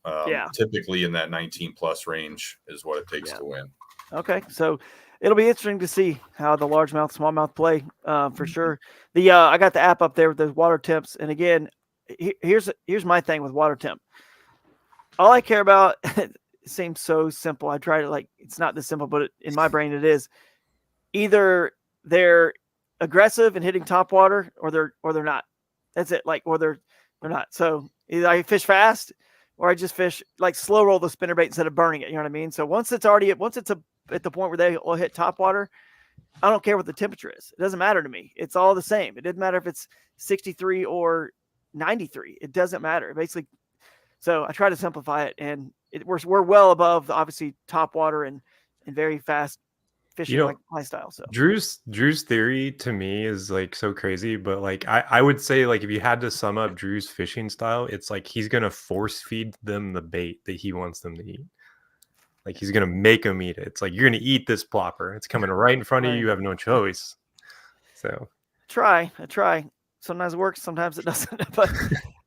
[SPEAKER 6] typically in that 19 plus range is what it takes to win.
[SPEAKER 4] Okay, so it'll be interesting to see how the largemouth, smallmouth play for sure. I got the app up there with the water temps, and again, here's my thing with water temp. All I care about. It seems so simple. I try to it's not this simple, but in my brain it is. Either they're aggressive and hitting top water, or they're not. That's it. Or they're not. So either I fish fast, or I just fish slow roll the spinnerbait instead of burning it. You know what I mean? So once it's at the point where they will hit top water, I don't care what the temperature is. It doesn't matter to me. It's all the same. It doesn't matter if it's 63 or 93. It doesn't matter. Basically. So I try to simplify it, and we're well above obviously top water and very fast fishing like lifestyle. So
[SPEAKER 5] Drew's theory to me is like so crazy, but like I would say like if you had to sum up Drew's fishing style, it's like he's gonna force feed them the bait that he wants them to eat. Like he's gonna make them eat it. It's like you're gonna eat this plopper. It's coming right in front of you. You have no choice. So
[SPEAKER 4] I try. Sometimes it works, sometimes it doesn't. But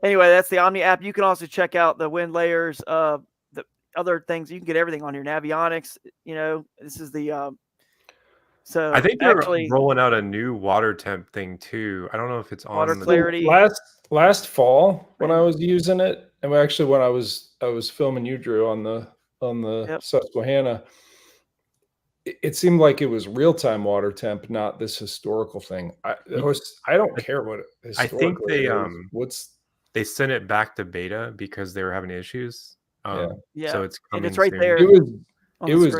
[SPEAKER 4] anyway, that's the Omni app. You can also check out the wind layers, the other things. You can get everything on your Navionics. This is the so
[SPEAKER 5] I think they're actually rolling out a new water temp thing too. I don't know if it's
[SPEAKER 4] water
[SPEAKER 5] on
[SPEAKER 4] clarity.
[SPEAKER 7] Last fall when I was using it, and actually when I was filming you, Drew, on the Susquehanna, it seemed like it was real-time water temp, not this historical thing. I don't care what
[SPEAKER 5] I think they
[SPEAKER 7] they
[SPEAKER 5] sent it back to beta because they were having issues. So it's coming
[SPEAKER 4] and it's right
[SPEAKER 5] soon.
[SPEAKER 4] there.
[SPEAKER 7] It was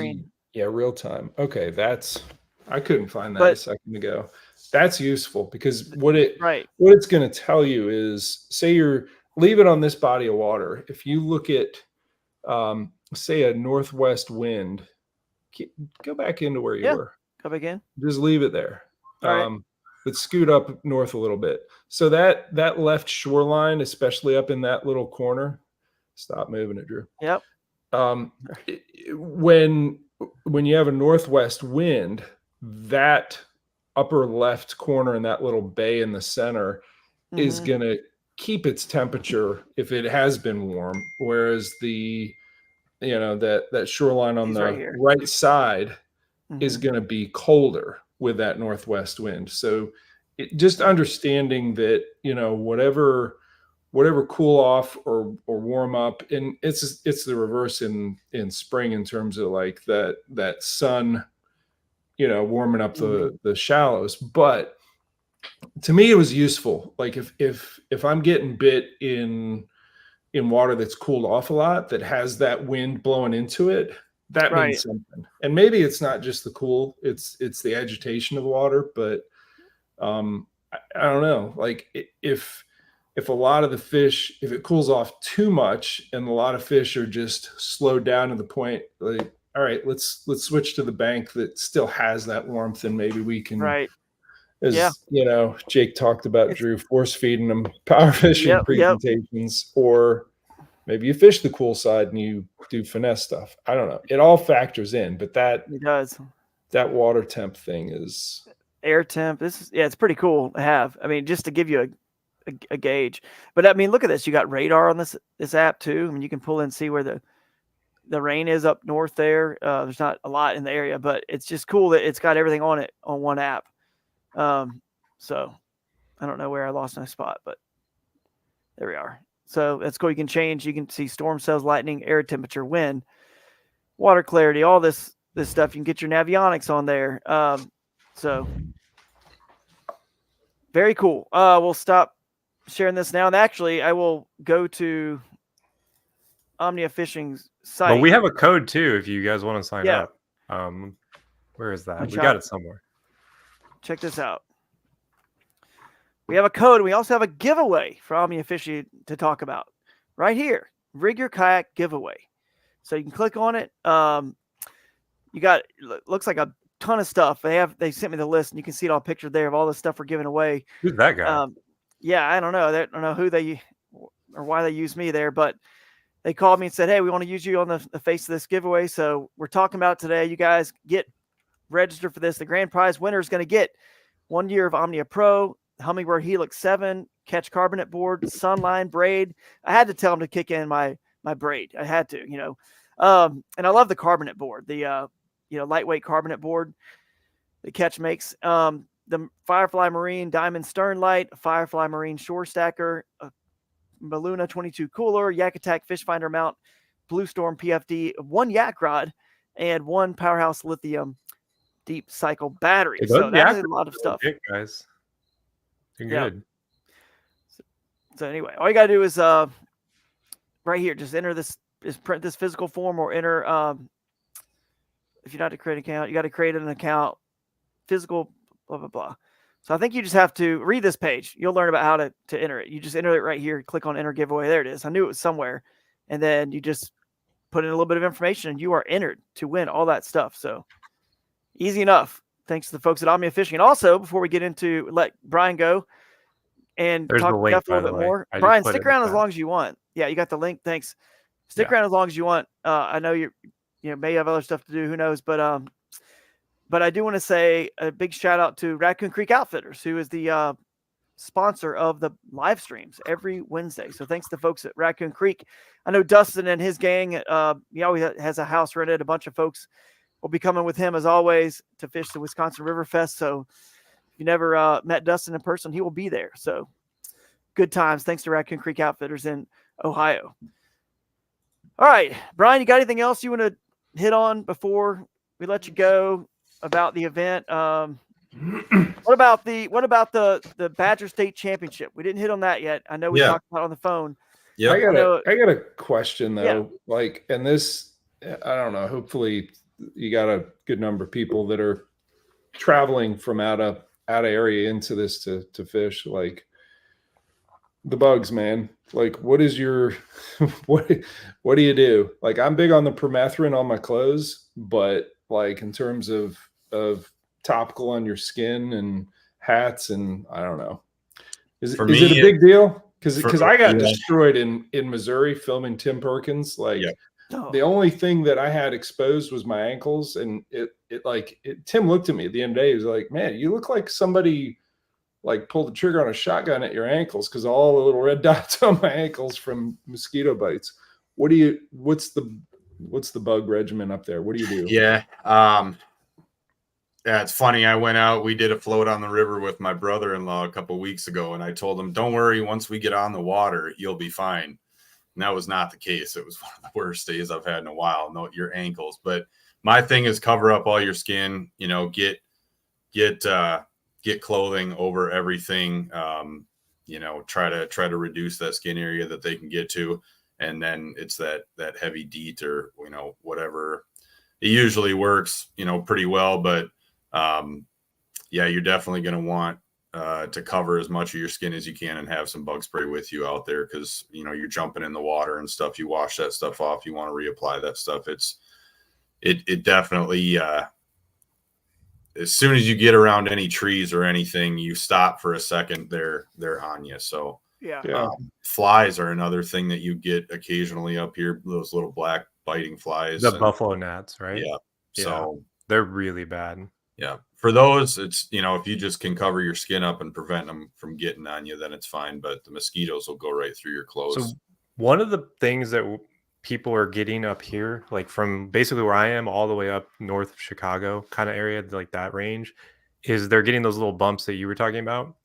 [SPEAKER 7] real time. Okay, I couldn't find that a second ago. That's useful because what it's going to tell you is, say you're leave it on this body of water. If you look at say a northwest wind, go back into where you were.
[SPEAKER 4] Come again.
[SPEAKER 7] Just leave it there.
[SPEAKER 4] Right.
[SPEAKER 7] But scoot up north a little bit. So that left shoreline, especially up in that little corner. Stop moving it, Drew.
[SPEAKER 4] Yep.
[SPEAKER 7] When you have a northwest wind, that upper left corner in that little bay in the center is going to keep its temperature if it has been warm, whereas that shoreline on the right side is going to be colder with that northwest wind. So just understanding that, whatever cool off or warm up, and it's the reverse in spring in terms of like that sun, warming up the shallows. But to me, it was useful. Like if I'm getting bit in water that's cooled off a lot, that has that wind blowing into it, that means something. And maybe it's not just the cool, it's the agitation of the water. But I don't know. Like if a lot of the fish, if it cools off too much and a lot of fish are just slowed down to the point, like, all right, let's switch to the bank that still has that warmth, and maybe we can, Jake talked about Drew force feeding them power fishing presentations, or maybe you fish the cool side and you do finesse stuff. I don't know. It all factors in, but it
[SPEAKER 4] does. That
[SPEAKER 7] water temp thing is
[SPEAKER 4] air temp. It's pretty cool to have. I mean, just to give you a gauge. But I mean, look at this. You got radar on this app too. I mean, you can pull in and see where the rain is up north there. There's not a lot in the area, but it's just cool that it's got everything on it on one app. So I don't know where I lost my spot, but there we are. So that's cool. You can see storm cells, lightning, air temperature, wind, water clarity, all this stuff. You can get your Navionics on there. So very cool. We'll stop sharing this now. And actually I will go to Omnia Fishing's site.
[SPEAKER 5] But we have a code too if you guys want to sign up. Where is that? We got it somewhere.
[SPEAKER 4] Check this out. We have a code. We also have a giveaway for Omnia Fishing to talk about right here. Rig Your Kayak giveaway. So you can click on it. You got, looks like a ton of stuff. They sent me the list, and you can see it all pictured there of all the stuff we're giving away.
[SPEAKER 5] Who's that guy?
[SPEAKER 4] I don't know. I don't know who they or why they used me there, but they called me and said, hey, we want to use you on the face of this giveaway. So we're talking about it today. You guys get registered for this. The grand prize winner is going to get 1 year of Omnia Pro, Hummingbird Helix 7, Catch Carbonate board, Sunline braid. I had to tell them to kick in my braid. I had to, and I love the carbonate board, the lightweight carbonate board that Catch makes. The Firefly Marine Diamond Stern Light, Firefly Marine Shore Stacker, Maluna 22 cooler, Yak Attack Fish Finder mount, Blue Storm PFD, 1 yak rod, and 1 Powerhouse Lithium deep cycle battery. So that's a lot of stuff.
[SPEAKER 5] Good, guys. You're good.
[SPEAKER 4] So anyway, all you got to do is right here, just enter this, print this physical form, or enter, if you're not to create an account, you got to create an account, physical, blah, blah, blah. So I think you just have to read this page. You'll learn about how to enter it. You just enter it right here, click on enter giveaway. There it is. I knew it was somewhere. And then you just put in a little bit of information, and you are entered to win all that stuff. So easy enough. Thanks to the folks at Omnia Fishing. And also, before we get into let Brian go and talk to Jeff a little bit more, Brian, stick around as long as you want. Yeah, you got the link. Thanks. Stick around as long as you want. I know you may have other stuff to do. Who knows? But I do want to say a big shout out to Raccoon Creek Outfitters, who is the sponsor of the live streams every Wednesday. So thanks to the folks at Raccoon Creek. I know Dustin and his gang, he always has a house rented. A bunch of folks will be coming with him as always to fish the Wisconsin Riverfest. So if you never met Dustin in person, he will be there. So good times. Thanks to Raccoon Creek Outfitters in Ohio. All right, Brian, you got anything else you want to hit on before we let you go about the event? What about the Badger State Championship? We didn't hit on that yet. I know we talked about it on the phone.
[SPEAKER 6] Yeah,
[SPEAKER 7] I got a question though. Yeah. And this, I don't know. Hopefully, you got a good number of people that are traveling from out of area into this to fish. Like the bugs, man. Like, what is your what do you do? Like, I'm big on the permethrin on my clothes, but like in terms of topical on your skin and hats, and I don't know. Is it a big deal? Because I got destroyed in Missouri filming Tim Perkins. Like the only thing that I had exposed was my ankles, and Tim looked at me at the end of the day. He was like, "Man, you look like somebody like pulled the trigger on a shotgun at your ankles because all the little red dots on my ankles from mosquito bites." What's the bug regimen up there? What do you do?
[SPEAKER 6] Yeah. Yeah, it's funny. I went out, we did a float on the river with my brother-in-law a couple of weeks ago, and I told him, don't worry, once we get on the water, you'll be fine. And that was not the case. It was one of the worst days I've had in a while. Note your ankles. But my thing is cover up all your skin, get clothing over everything. Try to reduce that skin area that they can get to. And then it's that heavy DEET or, whatever. It usually works, pretty well, but you're definitely going to want to cover as much of your skin as you can and have some bug spray with you out there because, you're jumping in the water and stuff. You wash that stuff off. You want to reapply that stuff. It definitely, as soon as you get around any trees or anything, you stop for a second, they're on you. So flies are another thing that you get occasionally up here. Those little black biting flies.
[SPEAKER 5] The buffalo gnats, right?
[SPEAKER 6] Yeah. So
[SPEAKER 5] they're really bad.
[SPEAKER 6] Yeah. For those, it's, if you just can cover your skin up and prevent them from getting on you, then it's fine. But the mosquitoes will go right through your clothes.
[SPEAKER 5] So one of the things that people are getting up here, like from basically where I am all the way up north of Chicago kind of area, like that range, is they're getting those little bumps that you were talking about.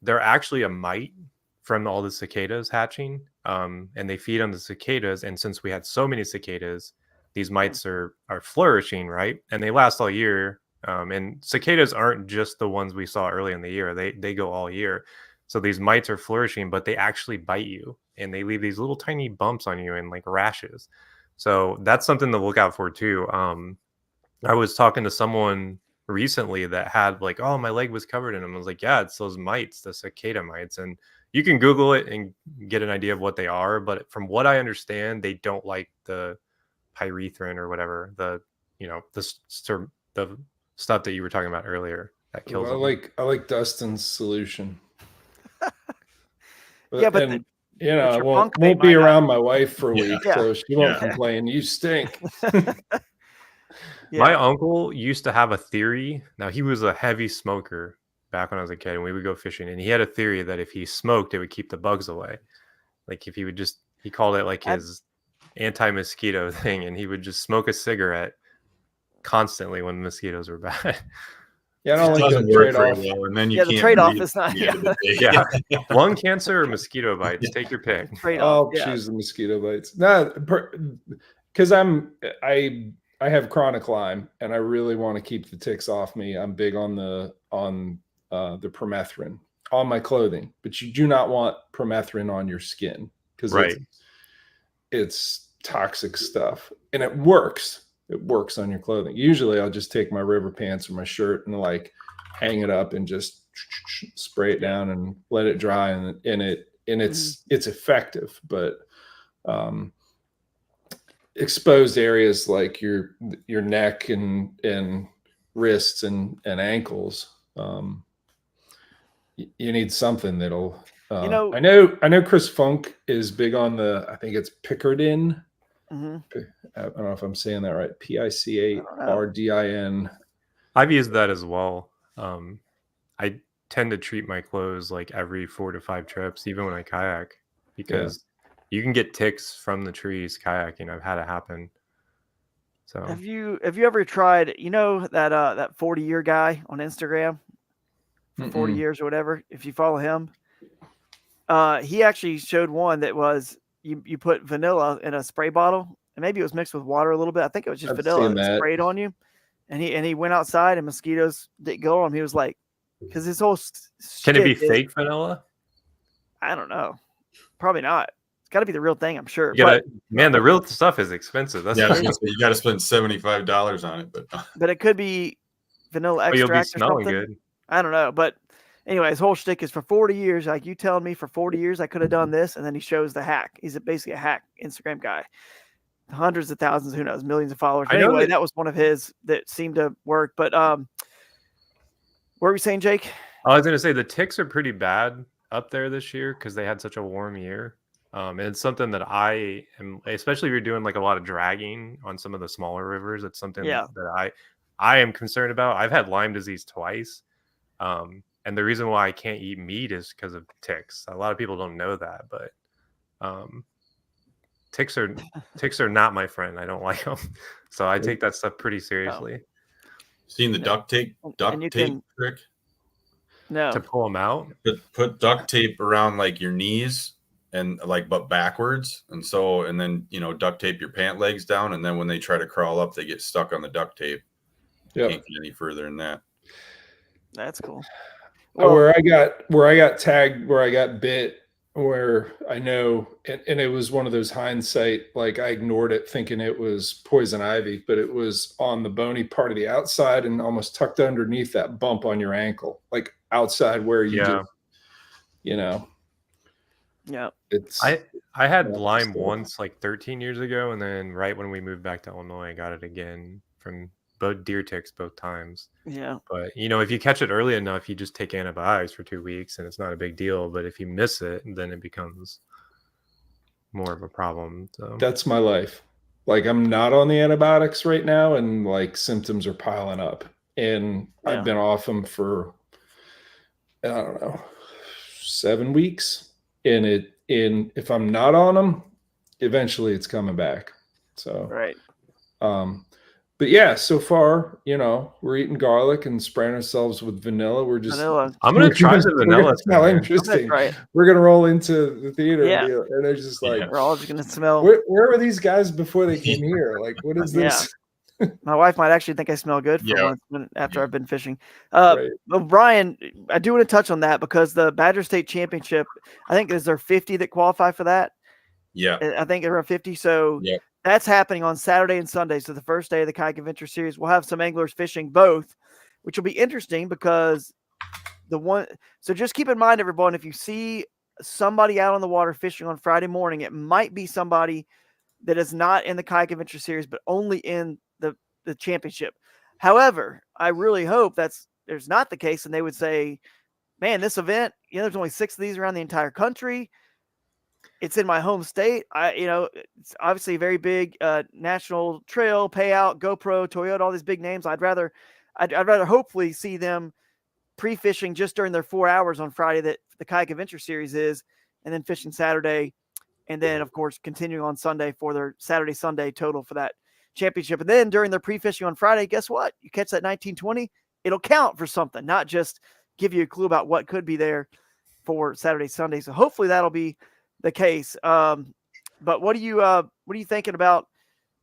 [SPEAKER 5] They're actually a mite from all the cicadas hatching. And they feed on the cicadas. And since we had so many cicadas, these mites are flourishing, right? And they last all year. And cicadas aren't just the ones we saw early in the year. They go all year. So these mites are flourishing, but they actually bite you and they leave these little tiny bumps on you and like rashes. So that's something to look out for too. I was talking to someone recently that had like, oh, my leg was covered in them. I was like, yeah, it's those mites, the cicada mites. And you can Google it and get an idea of what they are. But from what I understand, they don't like the pyrethrin or whatever, the stuff that you were talking about earlier that kills them.
[SPEAKER 7] I like Dustin's solution.
[SPEAKER 4] I
[SPEAKER 7] won't be around my wife for a week, so she won't complain. You stink.
[SPEAKER 5] My uncle used to have a theory. Now, he was a heavy smoker back when I was a kid, and we would go fishing, and he had a theory that if he smoked, it would keep the bugs away. Like if he would he called it like his anti-mosquito thing, and he would just smoke a cigarette constantly when mosquitoes were bad.
[SPEAKER 7] Yeah, I don't like the trade-off.
[SPEAKER 6] And then
[SPEAKER 4] the trade-off is not.
[SPEAKER 5] Lung cancer or mosquito bites. Take your pick.
[SPEAKER 7] I'll choose the mosquito bites. No, because I have chronic Lyme, and I really want to keep the ticks off me. I'm big on the permethrin on my clothing, but you do not want permethrin on your skin because it's toxic stuff, and it works. It works on your clothing. Usually I'll just take my river pants or my shirt and like hang it up and just spray it down and let it dry. And it's effective, but exposed areas like your neck and wrists and ankles. You need something that'll. I know Chris Funk is big on I think it's Pickardin.
[SPEAKER 4] Mm-hmm.
[SPEAKER 7] I don't know if I'm saying that right. PICARDIN.
[SPEAKER 5] I've used that as well. I tend to treat my clothes like every 4 to 5 trips, even when I kayak, because you can get ticks from the trees kayaking. I've had it happen. So
[SPEAKER 4] have you ever tried, that 40-year guy on Instagram for 40 years or whatever? If you follow him, he actually showed one that was you put vanilla in a spray bottle, and maybe it was mixed with water a little bit. I think it was just vanilla and sprayed on you. And he went outside and mosquitoes didn't go on him. He was like, because his whole
[SPEAKER 5] can it be fake vanilla?
[SPEAKER 4] I don't know. Probably not. It's got to be the real thing, I'm sure.
[SPEAKER 5] Man, the real stuff is expensive. That's
[SPEAKER 6] you got to spend $75 on it,
[SPEAKER 4] but it could be vanilla extract.
[SPEAKER 5] You'll be
[SPEAKER 4] or
[SPEAKER 5] smelling
[SPEAKER 4] something.
[SPEAKER 5] good.
[SPEAKER 4] I don't know, but anyway, his whole shtick is for 40 years. Like, you telling me for 40 years I could have done this, and then he shows the hack. He's basically a hack Instagram guy. Hundreds of thousands, who knows, millions of followers. But anyway, that was one of his that seemed to work. But what were we saying, Jake?
[SPEAKER 5] I was going to say the ticks are pretty bad up there this year because they had such a warm year. And it's something that I am, especially if you're doing like a lot of dragging on some of the smaller rivers. It's something that I am concerned about. I've had Lyme disease twice. And the reason why I can't eat meat is because of ticks. A lot of people don't know that, but ticks are not my friend. I don't like them. So I take that stuff pretty seriously.
[SPEAKER 6] Seen the duct tape trick?
[SPEAKER 4] No.
[SPEAKER 5] To pull them out?
[SPEAKER 6] Put duct tape around like your knees and but backwards. And then, duct tape your pant legs down. And then when they try to crawl up, they get stuck on the duct tape. Can't get any further than that.
[SPEAKER 4] That's cool.
[SPEAKER 7] Well, where I got tagged, where I got bit, where I know, and it was one of those hindsight, like I ignored it thinking it was poison ivy, but it was on the bony part of the outside and almost tucked underneath that bump on your ankle, like outside where you just,
[SPEAKER 4] Yeah.
[SPEAKER 7] It's
[SPEAKER 5] I had Lyme once, like 13 years ago, and then right when we moved back to Illinois, I got it again from both deer ticks both times.
[SPEAKER 4] Yeah.
[SPEAKER 5] But if you catch it early enough, you just take antibiotics for 2 weeks and it's not a big deal. But if you miss it, then it becomes more of a problem. So
[SPEAKER 7] that's my life. Like, I'm not on the antibiotics right now, and like symptoms are piling up, and I've been off them for, I don't know, 7 weeks. And if I'm not on them, eventually it's coming back. So,
[SPEAKER 4] right.
[SPEAKER 7] But yeah, so far, we're eating garlic and spraying ourselves with vanilla. We're just
[SPEAKER 4] vanilla.
[SPEAKER 5] I'm gonna try the vanilla.
[SPEAKER 7] Smell interesting.
[SPEAKER 4] Right.
[SPEAKER 7] We're gonna roll into the theater and they're just like,
[SPEAKER 4] we're all just gonna smell.
[SPEAKER 7] Where were these guys before they came here? Like, what is this?
[SPEAKER 4] My wife might actually think I smell good for once after I've been fishing.
[SPEAKER 7] Right.
[SPEAKER 4] Well, Brian, I do want to touch on that because the Badger State Championship, I think, is there 50 that qualify for that?
[SPEAKER 6] Yeah.
[SPEAKER 4] I think there are 50. So that's happening on Saturday and Sunday. So the first day of the Kayak Adventure Series, we'll have some anglers fishing both, which will be interesting because so just keep in mind, everyone, if you see somebody out on the water fishing on Friday morning, it might be somebody that is not in the Kayak Adventure Series, but only in the championship. However, I really hope there's not the case, and they would say, man, this event, there's only 6 of these around the entire country. It's in my home state. It's obviously a very big national trail, payout, GoPro, Toyota, all these big names. I'd rather hopefully see them pre-fishing just during their 4 hours on Friday that the Kayak Adventure Series is, and then fishing Saturday, and then of course continuing on Sunday for their Saturday Sunday total for that championship. And then during their pre-fishing on Friday, guess what? You catch that 1920, it'll count for something, not just give you a clue about what could be there for Saturday Sunday. So hopefully that'll be the case. But what are you thinking about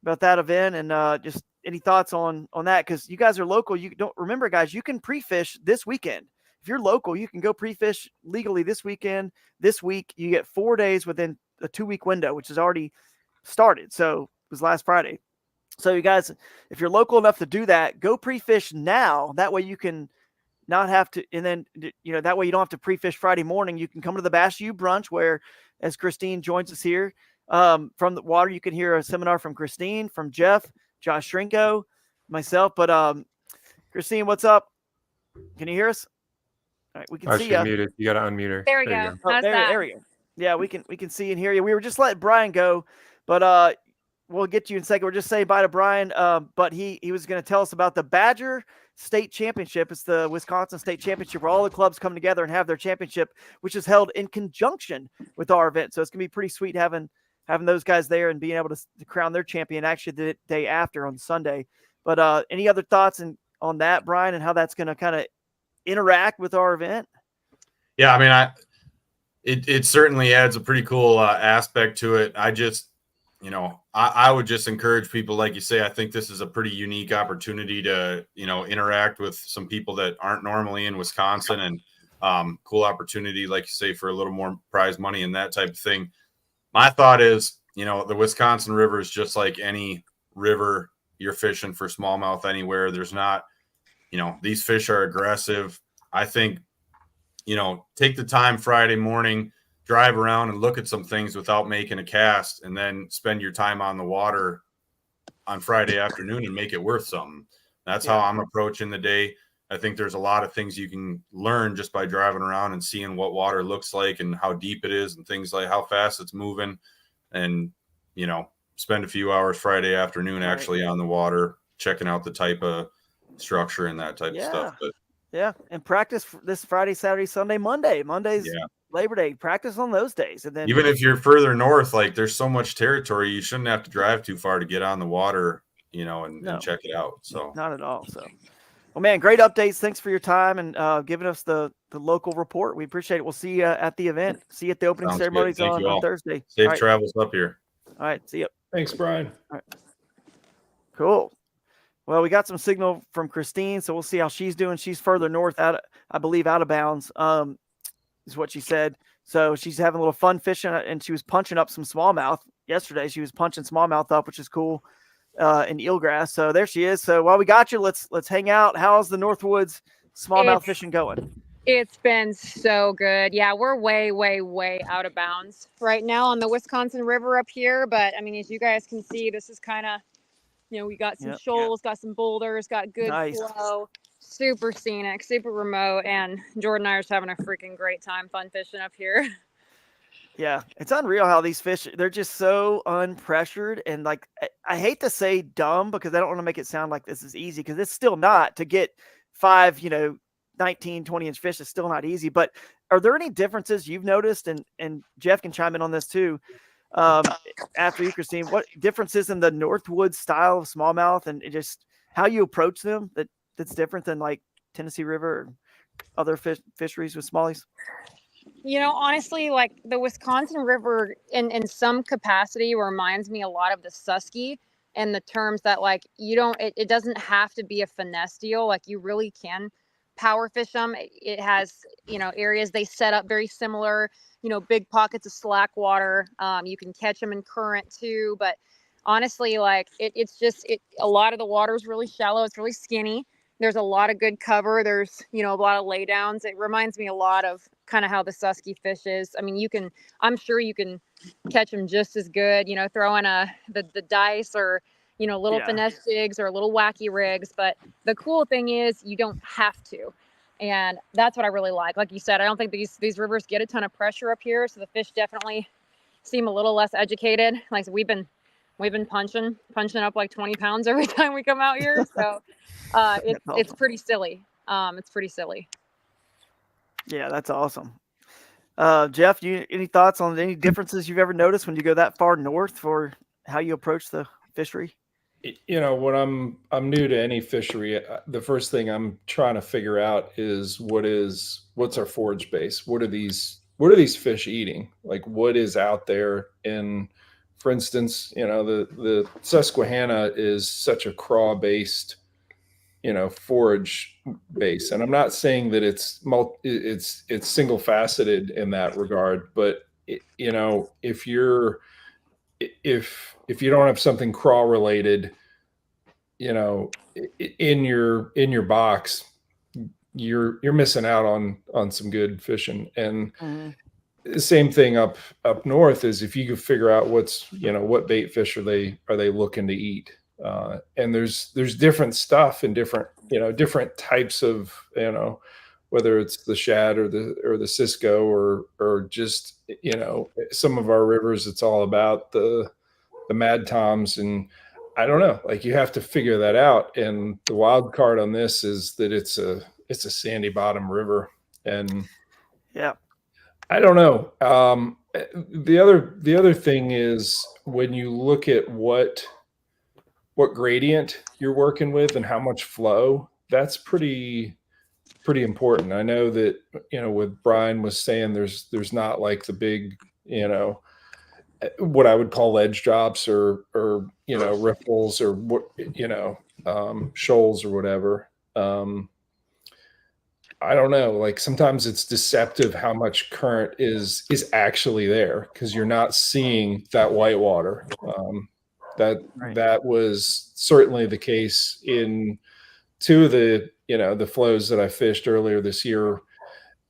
[SPEAKER 4] that event, and just any thoughts on that? Because you guys are local. You don't remember, guys, you can pre-fish this weekend. If you're local, you can go pre-fish legally this weekend. This week you get 4 days within a 2-week window, which has already started. So it was last Friday. So you guys, if you're local enough to do that, go pre-fish now. That way you can not have to, and then, that way you don't have to pre-fish Friday morning. You can come to the Bash U brunch where, as Kristine joins us here, from the water. You can hear a seminar from Kristine, from Jeff, Josh Shrinko, myself. But Kristine, what's up? Can you hear us? All right, we can see you.
[SPEAKER 5] Muted. You got to unmute her.
[SPEAKER 8] There we go.
[SPEAKER 4] Oh, there we go. Yeah, we can see and hear you. We were just letting Brian go, but we'll get you in a second. We're just saying bye to Brian. But he was going to tell us about the Badger State Championship. It's the Wisconsin State Championship where all the clubs come together and have their championship, which is held in conjunction with our event. So it's going to be pretty sweet having those guys there and being able to crown their champion actually the day after on Sunday. But any other thoughts on that, Brian, and how that's going to kind of interact with our event?
[SPEAKER 6] Yeah, I mean, it certainly adds a pretty cool aspect to it. I just, I would just encourage people, like you say, I think this is a pretty unique opportunity to, interact with some people that aren't normally in Wisconsin, and cool opportunity, like you say, for a little more prize money and that type of thing. My thought is, the Wisconsin River is just like any river you're fishing for smallmouth anywhere. There's not, these fish are aggressive. I think, take the time Friday morning, drive around and look at some things without making a cast, and then spend your time on the water on Friday afternoon and make it worth something. That's how I'm approaching the day. I think there's a lot of things you can learn just by driving around and seeing what water looks like and how deep it is and things like how fast it's moving, and, spend a few hours Friday afternoon actually on the water, checking out the type of structure and that type of stuff. But
[SPEAKER 4] and practice this Friday, Saturday, Sunday, Monday's Labor Day. Practice on those days, and then
[SPEAKER 6] even if you're further north, like there's so much territory, you shouldn't have to drive too far to get on the water, and check it out. So
[SPEAKER 4] not at all. So, well, man, great updates. Thanks for your time and giving us the local report. We appreciate it. We'll see you at the event. See you at the opening ceremonies on Thursday.
[SPEAKER 6] Safe travels up here.
[SPEAKER 4] All right, see you.
[SPEAKER 7] Thanks, Brian.
[SPEAKER 4] All right. Cool. Well, we got some signal from Kristine, so we'll see how she's doing. She's further north, out of bounds, is what she said. So she's having a little fun fishing, and she was punching up some smallmouth yesterday. She was punching smallmouth up, which is cool, in eelgrass. So there she is. So while we got you, let's hang out. How's the Northwoods smallmouth fishing going?
[SPEAKER 8] It's been so good. Yeah, we're way, way, way out of bounds right now on the Wisconsin River up here. But I mean, as you guys can see, this is kind of, we got some shoals, got some boulders, got good flow, super scenic, super remote. And Jordan and I are just having a freaking great time fun fishing up here.
[SPEAKER 4] Yeah, it's unreal how these fish, they're just so unpressured. And like, I hate to say dumb because I don't want to make it sound like this is easy, because it's still not. To get 5, 19, 20-inch fish is still not easy. But are there any differences you've noticed? And Jeff can chime in on this too. After you, Kristine, what differences in the Northwoods style of smallmouth and just how you approach them that's different than like Tennessee River or other fisheries with smallies?
[SPEAKER 8] Honestly, like the Wisconsin River in some capacity reminds me a lot of the Susky, and the terms that like it doesn't have to be a finesse deal. Like you really can power fish them. It has, areas they set up very similar, big pockets of slack water. You can catch them in current too, but honestly, like it's just a lot of the water is really shallow. It's really skinny. There's a lot of good cover. There's, a lot of laydowns. It reminds me a lot of kind of how the Susky fish is. I mean, I'm sure you can catch them just as good, throw in the dice or, little finesse jigs or little wacky rigs. But the cool thing is you don't have to. And that's what I really like. Like you said, I don't think these rivers get a ton of pressure up here. So the fish definitely seem a little less educated. Like we've been punching up like 20 pounds every time we come out here. So it's pretty silly. It's pretty silly.
[SPEAKER 4] Yeah, that's awesome. Jeff, any thoughts on any differences you've ever noticed when you go that far north for how you approach the fishery?
[SPEAKER 7] When I'm new to any fishery, the first thing I'm trying to figure out is what's our forage base? What are these fish eating? Like what is out there? And for instance, the Susquehanna is such a craw based, forage base. And I'm not saying that it's single faceted in that regard, but if you don't have something crawl related, in your box, you're missing out on some good fishing. And same thing up north is if you could figure out what bait fish are they looking to eat. And there's different stuff and different types of, whether it's the shad or the Cisco or just, some of our rivers, it's all about the Mad Toms. And I don't know, like you have to figure that out. And the wild card on this is that it's a sandy bottom river. And
[SPEAKER 4] yeah,
[SPEAKER 7] I don't know. The other thing is when you look at what gradient you're working with and how much flow, that's pretty important. I know that, what Brian was saying, there's not like the big, what I would call ledge drops or riffles or what, shoals or whatever. I don't know. Like sometimes it's deceptive how much current is actually there because you're not seeing that whitewater. That was certainly the case in two of the the flows that I fished earlier this year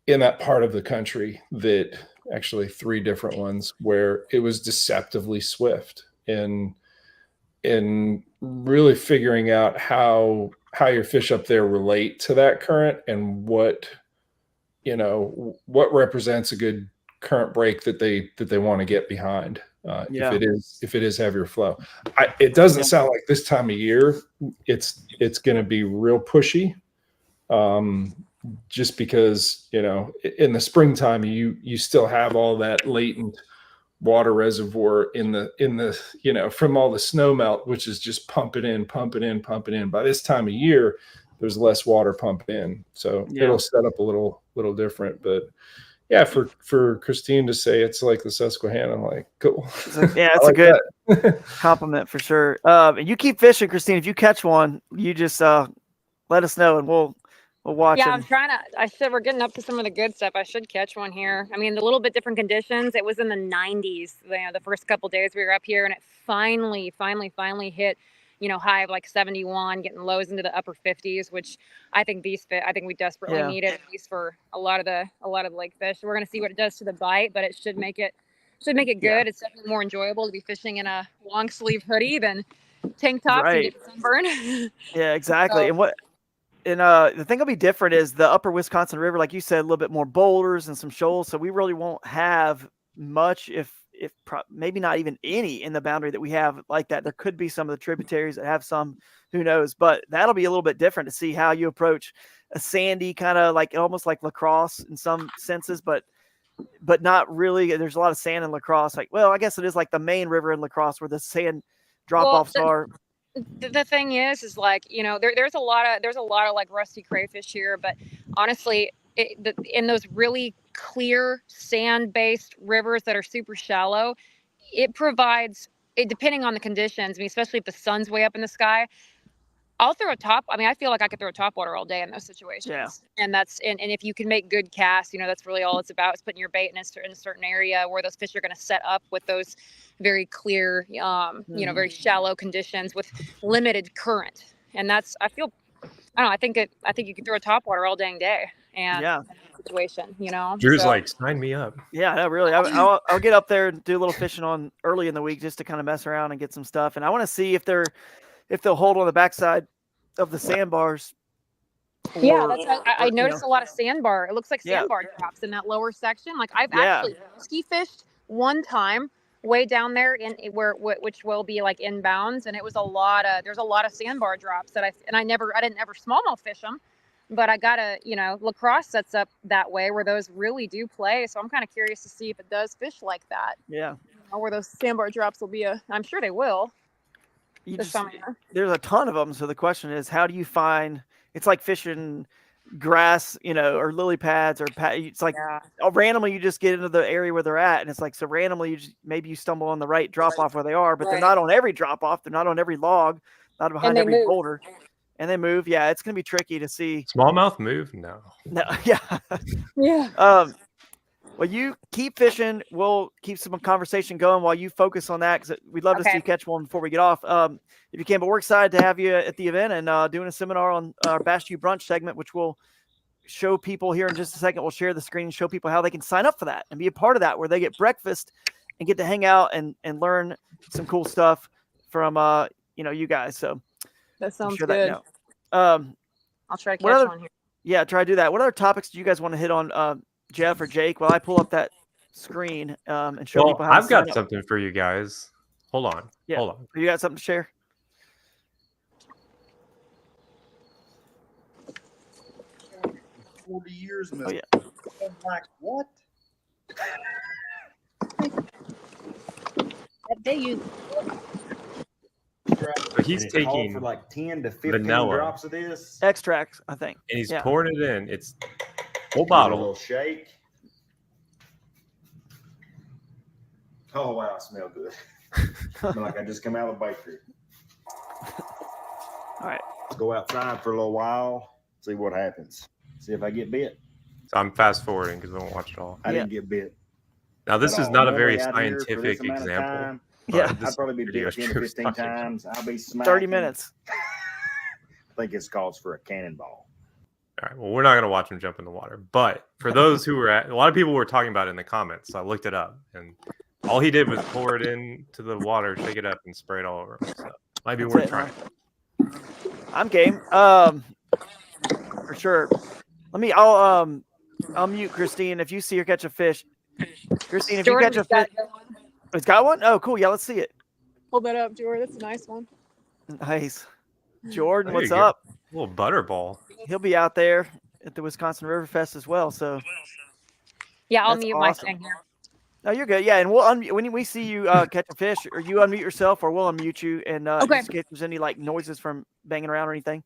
[SPEAKER 7] in that part of the country. That actually 3 different ones where it was deceptively swift, and really figuring out how your fish up there relate to that current and what represents a good current break that they want to get behind. If it is heavier flow, it doesn't sound like this time of year it's going to be real pushy. Just because in the springtime you still have all that latent water reservoir in the from all the snow melt, which is just pumping in. By this time of year, there's less water pumped in, so it'll set up a little different. But yeah, for Kristine to say it's like the Susquehanna, I'm like, cool.
[SPEAKER 4] Yeah, it's a good compliment for sure. And you keep fishing, Kristine. If you catch one, you just let us know and we'll watch.
[SPEAKER 8] Yeah, I said we're getting up to some of the good stuff. I should catch one here. I mean, a little bit different conditions. It was in the 90s, the first couple days we were up here, and it finally hit, high of like 71, getting lows into the upper 50s, which I think we desperately need it, at least for a lot of the lake fish. We're going to see what it does to the bite, but it should make it good. Yeah. It's definitely more enjoyable to be fishing in a long sleeve hoodie than tank tops and get sunburn.
[SPEAKER 4] Yeah, exactly. So, And the thing that'll be different is the upper Wisconsin River, like you said, a little bit more boulders and some shoals. So we really won't have much, if maybe not even any in the boundary that we have like that. There could be some of the tributaries that have some, who knows, but that'll be a little bit different to see how you approach a sandy kind of like almost like lacrosse in some senses, but not really. There's a lot of sand in lacrosse. Like, well, I guess it is like the main river in lacrosse where the sand drop-offs are.
[SPEAKER 8] The thing is like, there's a lot of like rusty crayfish here, but honestly, in those really clear sand-based rivers that are super shallow, it provides, depending on the conditions, I mean, especially if the sun's way up in the sky, I'll throw I feel like I could throw a topwater all day in those situations. Yeah. And and if you can make good casts, that's really all it's about, is putting your bait in a certain area where those fish are going to set up with those very clear, very shallow conditions with limited current. And that's, I think you could throw a topwater all dang day. And situation,
[SPEAKER 5] Drew's like, sign me up.
[SPEAKER 4] Yeah, really. I'll get up there and do a little fishing on early in the week just to kind of mess around and get some stuff. And I want to see if they'll hold on the backside of the sandbars.
[SPEAKER 8] I noticed a lot of sandbar. It looks like sandbar drops in that lower section. Like I've actually ski fished one time way down there which will be like inbounds, and it was there's a lot of sandbar drops that I didn't ever smallmouth fish them, but I got lacrosse sets up that way where those really do play. So I'm kind of curious to see if it does fish like that.
[SPEAKER 4] Yeah.
[SPEAKER 8] Where those sandbar drops will be I'm sure they will.
[SPEAKER 4] There's a ton of them. So the question is, how do you find? It's like fishing grass, or lily pads, or it's like randomly you just get into the area where they're at, and it's like so randomly maybe you stumble on the right drop off where they are, but they're not on every drop off. They're not on every log, not behind every boulder, and they move. Yeah, it's gonna be tricky to see.
[SPEAKER 5] Smallmouth move? No.
[SPEAKER 4] Yeah. Well, you keep fishing. We'll keep some conversation going while you focus on that, because we'd love to see you catch one before we get off, if you can. But we're excited to have you at the event and doing a seminar on our Bash You Brunch segment, which we'll show people here in just a second. We'll share the screen and show people how they can sign up for that and be a part of that, where they get breakfast and get to hang out and learn some cool stuff from you guys. So
[SPEAKER 8] That sounds
[SPEAKER 4] sure
[SPEAKER 8] good.
[SPEAKER 4] I'll
[SPEAKER 8] try to catch one here.
[SPEAKER 4] Yeah, try to do that. What other topics do you guys want to hit on, Jeff or Jake? While I pull up that screen and show people how to
[SPEAKER 5] I've got
[SPEAKER 4] sign up.
[SPEAKER 5] something for you guys. Hold on.
[SPEAKER 4] Yeah.
[SPEAKER 5] Hold on.
[SPEAKER 4] You got something to share?
[SPEAKER 9] 40 years.
[SPEAKER 4] Oh, yeah.
[SPEAKER 9] I'm like, what?
[SPEAKER 10] They use.
[SPEAKER 5] So he's taking
[SPEAKER 9] for like 10 to 15
[SPEAKER 5] vanilla
[SPEAKER 9] drops of this.
[SPEAKER 4] Extracts, I think.
[SPEAKER 5] and he's
[SPEAKER 4] Yeah.
[SPEAKER 5] pouring it in. It's whole
[SPEAKER 9] Give it a
[SPEAKER 5] bottle.
[SPEAKER 9] little shake. Oh wow, it smells good. Smell like I just come out of the bakery.
[SPEAKER 4] All right.
[SPEAKER 9] Let's go outside for a little while, see what happens. See if I get bit.
[SPEAKER 5] So I'm fast forwarding because I won't watch it all.
[SPEAKER 9] I didn't get bit.
[SPEAKER 5] Now this
[SPEAKER 9] at
[SPEAKER 5] is
[SPEAKER 9] all.
[SPEAKER 5] not a very
[SPEAKER 9] Normally out here for this
[SPEAKER 5] scientific
[SPEAKER 9] amount of
[SPEAKER 5] example.
[SPEAKER 9] time,
[SPEAKER 4] Yeah.
[SPEAKER 5] This
[SPEAKER 9] I'd probably be
[SPEAKER 5] video
[SPEAKER 9] bit 10 to
[SPEAKER 5] shows
[SPEAKER 9] 15
[SPEAKER 5] nothing.
[SPEAKER 9] times. I'll be smacking.
[SPEAKER 4] 30 minutes.
[SPEAKER 9] I think it's calls for a cannonball.
[SPEAKER 5] All right. Well, we're not going to watch him jump in the water. But for those who were a lot of people were talking about it in the comments. So I looked it up, and all he did was pour it into the water, shake it up, and spray it all over him. So might be
[SPEAKER 4] That's
[SPEAKER 5] worth
[SPEAKER 4] it,
[SPEAKER 5] trying.
[SPEAKER 4] I'm game. For sure. I'll mute Kristine. If you see her catch a fish, Kristine, if you catch a fish, it's got one. Oh, cool. Yeah, let's see it.
[SPEAKER 8] Hold that up, Jordan. That's a nice one.
[SPEAKER 4] Nice. Jordan,
[SPEAKER 5] There you
[SPEAKER 4] what's
[SPEAKER 5] go.
[SPEAKER 4] up?
[SPEAKER 5] A little butterball.
[SPEAKER 4] He'll be out there at the Wisconsin Riverfest as well. So
[SPEAKER 8] Yeah, I'll
[SPEAKER 4] That's
[SPEAKER 8] mute my
[SPEAKER 4] awesome.
[SPEAKER 8] thing here.
[SPEAKER 4] no, you're good. Yeah, and we'll when we see you catch a fish, or you unmute yourself, or we'll unmute you, and
[SPEAKER 8] Okay.
[SPEAKER 4] just in case there's any like noises from banging around or anything.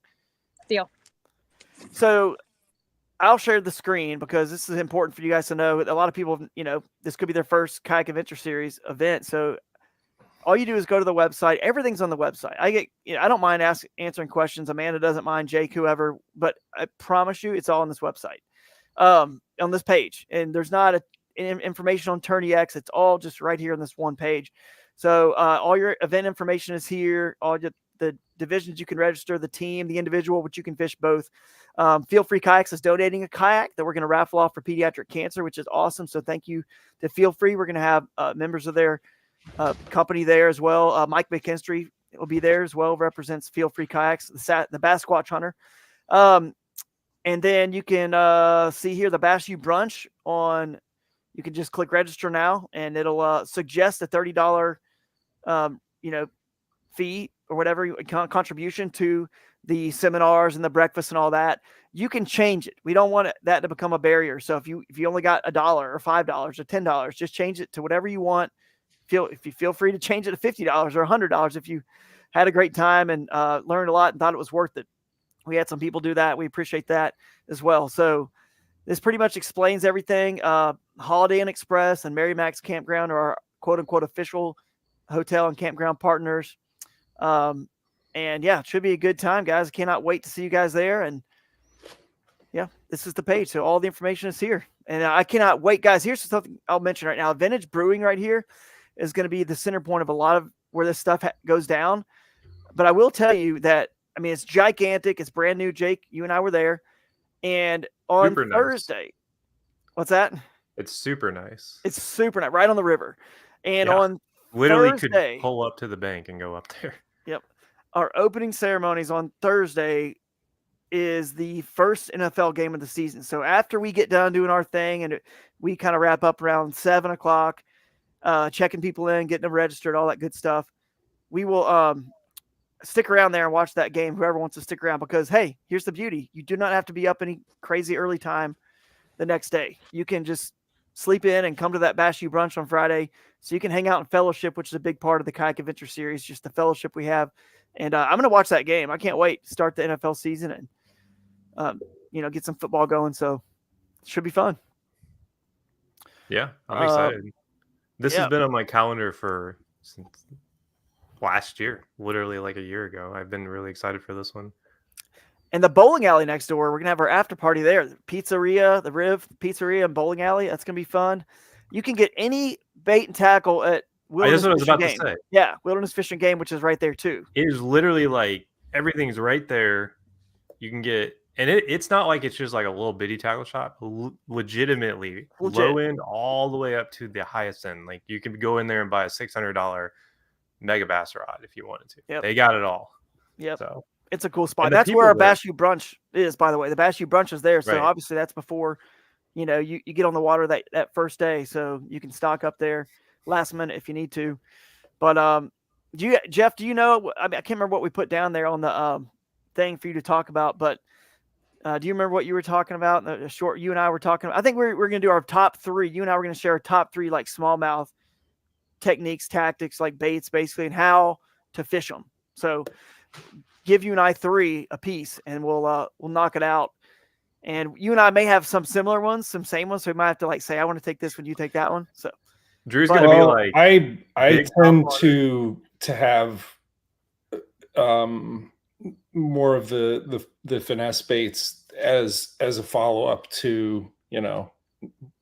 [SPEAKER 8] Deal.
[SPEAKER 4] So I'll share the screen because this is important for you guys to know. A lot of people, this could be their first Kayak Adventure Series event. So all you do is go to the website. Everything's on the website. I don't mind answering questions. Amanda doesn't mind, Jake, whoever, but I promise you it's all on this website, on this page. And there's not information on Tourney X. It's all just right here on this one page. So all your event information is here. All the divisions you can register, the team, the individual, which you can fish both. Feel Free Kayaks is donating a kayak that we're going to raffle off for pediatric cancer, which is awesome. So thank you to Feel Free. We're going to have members of their company there as well. Mike McKinstry will be there as well, represents Feel Free Kayaks, the Bass Squatch Hunter. And then you can see here the Bass U Brunch on, you can just click register now, and it'll suggest a $30, fee or whatever contribution to the seminars and the breakfast and all that. You can change it. We don't want that to become a barrier. So if you only got $1 or $5 or $10, just change it to whatever you want. If you feel free to change it to $50 or $100 if you had a great time and learned a lot and thought it was worth it. We had some people do that. We appreciate that as well. So this pretty much explains everything. Holiday Inn Express and Mary Mac's Campground are our quote unquote official hotel and campground partners. And yeah, it should be a good time, guys. I cannot wait to see you guys there. And yeah, this is the page. So all the information is here. And I cannot wait, guys. Here's something I'll mention right now. Vintage Brewing right here is going to be the center point of a lot of where this stuff goes down. But I will tell you that, it's gigantic. It's brand new. Jake, you and I were there. And on
[SPEAKER 5] Super nice.
[SPEAKER 4] Thursday, what's that?
[SPEAKER 5] It's super nice.
[SPEAKER 4] It's super nice, right on the river. And
[SPEAKER 5] Yeah.
[SPEAKER 4] on
[SPEAKER 5] Literally
[SPEAKER 4] Thursday,
[SPEAKER 5] could pull up to the bank and go up there.
[SPEAKER 4] Yep. Our opening ceremonies on Thursday is the first NFL game of the season. So after we get done doing our thing and we kind of wrap up around 7:00, checking people in, getting them registered, all that good stuff, we will stick around there and watch that game, whoever wants to stick around, because, hey, here's the beauty. You do not have to be up any crazy early time the next day. You can just sleep in and come to that Bass U Brunch on Friday. So you can hang out in fellowship, which is a big part of the Kayak Adventure Series, just the fellowship we have. And I'm going to watch that game. I can't wait to start the NFL season and, get some football going. So it should be fun.
[SPEAKER 5] Yeah, I'm excited. This
[SPEAKER 4] yeah.
[SPEAKER 5] has been on my calendar since last year, literally like a year ago. I've been really excited for this one.
[SPEAKER 4] And the bowling alley next door, we're going to have our after party there. The pizzeria, the Riv Pizzeria and bowling alley. That's going to be fun. You can get any bait and tackle at Wilderness
[SPEAKER 5] That's what I was
[SPEAKER 4] Fishing
[SPEAKER 5] about
[SPEAKER 4] Game.
[SPEAKER 5] to say.
[SPEAKER 4] Yeah, Wilderness Fishing Game, which is right there too.
[SPEAKER 5] It is literally like everything's right there. You can get And it's not like it's just like a little bitty tackle shop. Legitimately, low end all the way up to the highest end. Like you can go in there and buy a $600 mega bass rod if you wanted to.
[SPEAKER 4] Yep.
[SPEAKER 5] They got it all.
[SPEAKER 4] Yep.
[SPEAKER 5] So
[SPEAKER 4] it's a cool spot. That's where our Bass U brunch is, by the way. The Bass U brunch is there. So obviously that's before, you know, you get on the water that first day. So you can stock up there last minute if you need to. But Jeff, do you know, I can't remember what we put down there on the thing for you to talk about, but do you remember what you were talking about? The short, you and I were talking about, I think we're going to do our top 3. You and I were going to share our top 3, like smallmouth techniques, tactics, like baits basically, and how to fish them. So give you and I 3 a piece and we'll knock it out. And you and I may have some similar ones, some same ones. So we might have to like say, I want to take this one, you take that one. So
[SPEAKER 5] Drew's going to be like,
[SPEAKER 7] I tend to have more of the finesse baits as a follow-up to, you know,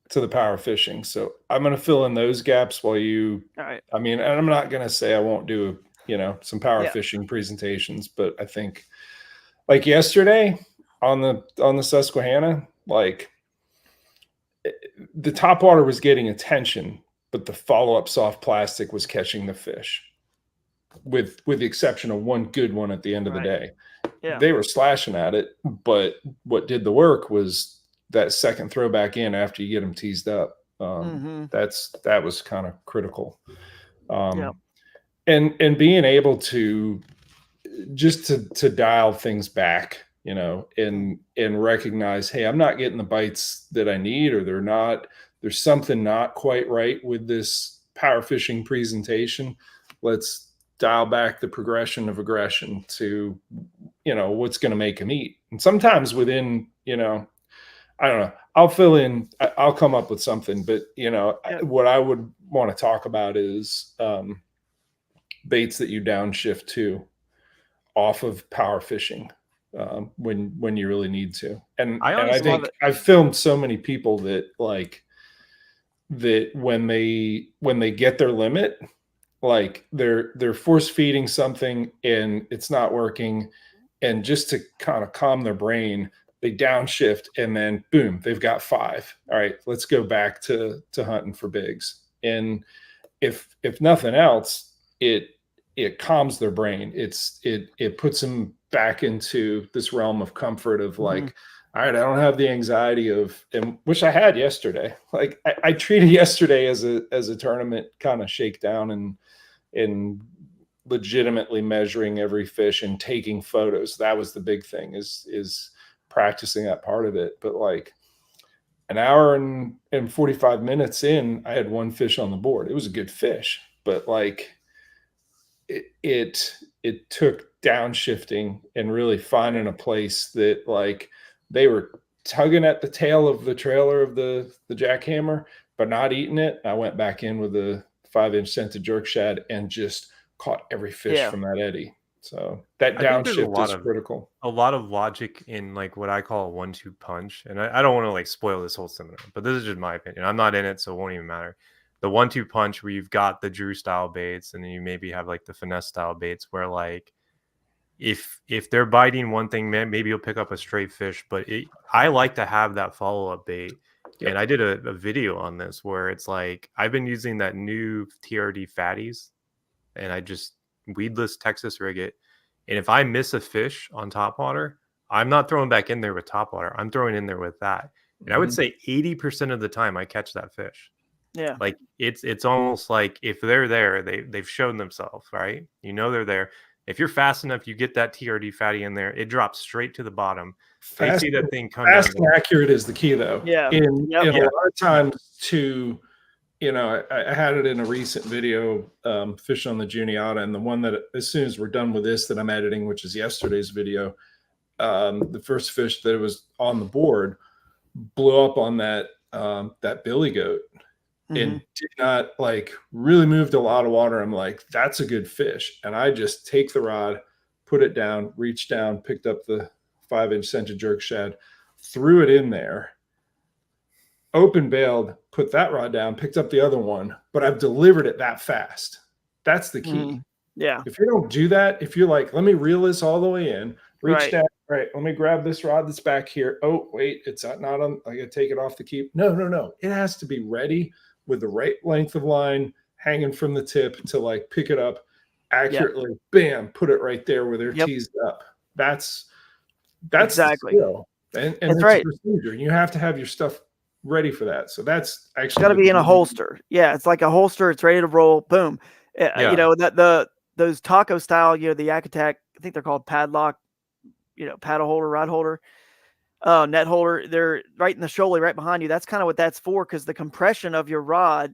[SPEAKER 7] to the power fishing. So I'm going to fill in those gaps while you,
[SPEAKER 4] all right.
[SPEAKER 7] I mean, and I'm not going to say I won't do, you know, some power fishing presentations, but I think like yesterday on the Susquehanna, like the top water was getting attention, but the follow-up soft plastic was catching the fish with the exception of one good one at the end of the day. Yeah. They were slashing at it, but what did the work was that second throw back in after you get them teased up. That was kind of critical. And being able to just to dial things back, you know, and recognize, hey, I'm not getting the bites that I need, or there's something not quite right with this power fishing presentation. Let's dial back the progression of aggression to, you know, what's going to make them eat. And sometimes within, you know, I don't know, I'll come up with something, but you know, what I would want to talk about is baits that you downshift to off of power fishing when you really need to. And I think I've filmed so many people that like that when they get their limit, like they're force feeding something and it's not working, and just to kind of calm their brain, they downshift and then boom, they've got 5. All right, let's go back to hunting for bigs. And if nothing else, it calms their brain. It puts them back into this realm of comfort of like, all right, I don't have the anxiety of, and which I had yesterday. Like I treated yesterday as a tournament kind of shakedown and legitimately measuring every fish and taking photos. That was the big thing is practicing that part of it. But like an hour and 45 minutes in, I had 1 fish on the board. It was a good fish, but like it took downshifting and really finding a place that like they were tugging at the tail of the trailer of the jackhammer, but not eating it. I went back in with a 5-inch scented jerk shad and just caught every fish from that eddy. So that downshift is critical.
[SPEAKER 5] A lot of logic in like what I call a 1-2 punch. And I don't want to like spoil this whole seminar, but this is just my opinion. I'm not in it, so it won't even matter. The 1-2 punch where you've got the Drew style baits and then you maybe have like the finesse style baits where like if they're biting one thing, maybe you'll pick up a straight fish, but I like to have that follow-up bait. Yep. And I did a video on this where it's like I've been using that new TRD fatties and I just weedless Texas rig it. And if I miss a fish on topwater, I'm not throwing back in there with topwater. I'm throwing in there with that. And I would say 80% of the time I catch that fish.
[SPEAKER 4] Yeah.
[SPEAKER 5] Like it's almost like if they're there, they've shown themselves, right? You know they're there. If you're fast enough, you get that TRD fatty in there. It drops straight to the bottom. They see that thing come
[SPEAKER 7] fast and accurate is the key, though.
[SPEAKER 4] Yeah.
[SPEAKER 7] And a lot of times, to you know, I had it in a recent video, fishing on the Juniata, and the one that as soon as we're done with this that I'm editing, which is yesterday's video, the first fish that was on the board blew up on that billy goat. And did not like really moved a lot of water. I'm like, that's a good fish. And I just take the rod, put it down, reached down, picked up the 5-inch scented jerk shad, threw it in there, open bailed, put that rod down, picked up the other one, but I've delivered it that fast. That's the key.
[SPEAKER 4] Yeah.
[SPEAKER 7] If you don't do that, if you're like, let me reel this all the way in, Reached out. All right, let me grab this rod that's back here. Oh, wait, it's not on. I got to take it off the keep. No. It has to be ready with the right length of line hanging from the tip to like pick it up accurately. Yep. Bam, put it right there where they're teased up. That's
[SPEAKER 4] exactly.
[SPEAKER 7] The skill. And that's right. Procedure. And you have to have your stuff ready for that. So that's actually
[SPEAKER 4] got to be in a holster. Yeah, it's like a holster. It's ready to roll. Boom. Yeah. You know, those taco style, you know, the Yak Attack, I think they're called padlock, you know, paddle holder, rod holder, net holder. They're right in the shoulder, right behind you. That's kind of what that's for, because the compression of your rod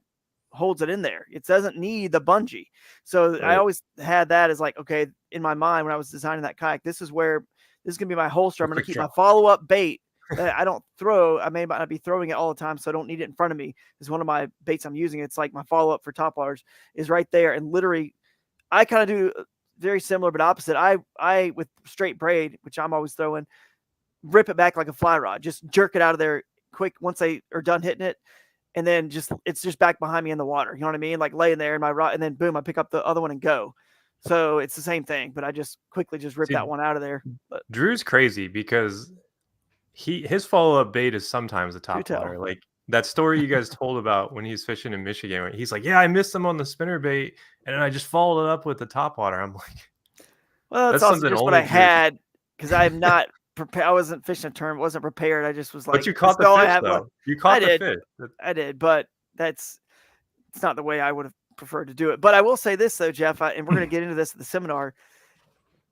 [SPEAKER 4] holds it in there. It doesn't need the bungee. So I always had that as like, okay, in my mind when I was designing that kayak, this is going to be my holster. I'm going to keep my follow-up bait that I don't throw. I may not be throwing it all the time, so I don't need it in front of me. It's one of my baits I'm using. It's like my follow-up for topwaters is right there. And literally, I kind of do very similar but opposite. I with straight braid, which I'm always throwing, rip it back like a fly rod. Just jerk it out of there quick once they are done hitting it. And then it's just back behind me in the water. You know what I mean? Like laying there in my rod, and then boom, I pick up the other one and go. So it's the same thing, but I just quickly rip that one out of there. But
[SPEAKER 5] Drew's crazy because his follow-up bait is sometimes a topwater. Like that story you guys told about when he's fishing in Michigan. He's like, yeah, I missed them on the spinner bait, and then I just followed it up with the topwater. I'm like,
[SPEAKER 4] well, that's also just what I had, because I'm not prepared. I wasn't fishing a tournament, wasn't prepared. I just was like,
[SPEAKER 5] but you caught the fish, though. You caught the fish.
[SPEAKER 4] I did, but it's not the way I would have preferred to do it. But I will say this though, Jeff, and we're going to get into this at the seminar.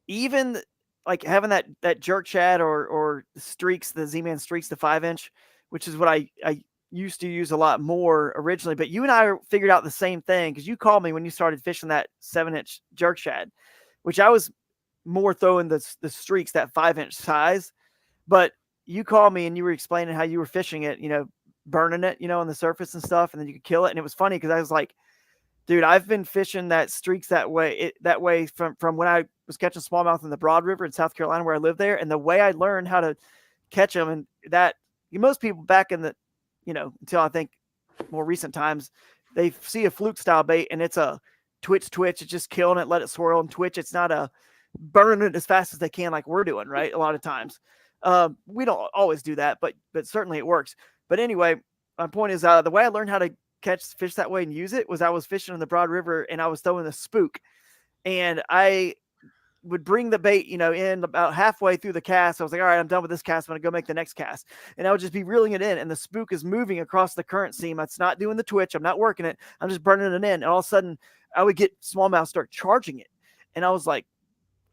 [SPEAKER 4] Even like having that jerk shad or streaks, the Z-Man streaks, the 5-inch, which is what I used to use a lot more originally. But you and I figured out the same thing, because you called me when you started fishing that 7-inch jerk shad, which I was more throwing the streaks, that 5-inch size. But you called me and you were explaining how you were fishing it, you know, burning it, you know, on the surface and stuff, and then you could kill it. And it was funny because I was like, dude, I've been fishing that streaks that way from when I was catching smallmouth in the Broad River in South Carolina, where I live there. And the way I learned how to catch them, and that most people back in the, you know, until I think more recent times, they see a fluke style bait and it's a twitch. It's just killing it, let it swirl and twitch. It's not a burning it as fast as they can like we're doing, right? A lot of times. We don't always do that, but certainly it works. But anyway, my point is the way I learned how to catch fish that way and use it was I was fishing in the Broad River and I was throwing the spook, and I would bring the bait, you know, in about halfway through the cast. I was like, all right, I'm done with this cast. I'm going to go make the next cast. And I would just be reeling it in, and the spook is moving across the current seam. It's not doing the twitch. I'm not working it. I'm just burning it in. And all of a sudden I would get smallmouth start charging it. And I was like,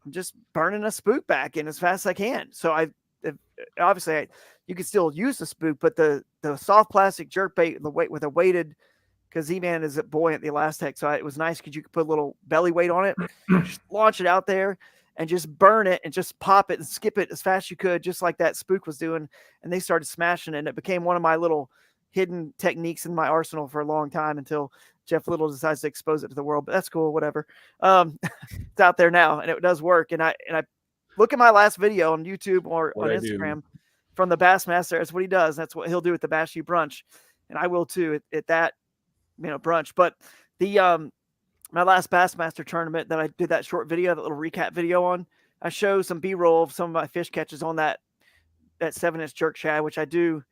[SPEAKER 4] I'm just burning a spook back in as fast as I can. So you could still use the spook, but the soft plastic jerk bait, with a weighted, because Z-Man is buoyant, the Elastec. So it was nice because you could put a little belly weight on it, just launch it out there and just burn it and just pop it and skip it as fast as you could, just like that spook was doing. And they started smashing it. And it became one of my little hidden techniques in my arsenal for a long time, until Jeff Little decides to expose it to the world. But that's cool, whatever. It's out there now and it does work. And I look at my last video on YouTube or on Instagram from the Bassmaster. That's what he does. That's what he'll do at the Bass U brunch. And I will too at that, you know, brunch. But the my last Bassmaster tournament that I did that short video, that little recap video on, I show some B-roll of some of my fish catches on that 7-inch jerk shad, which I do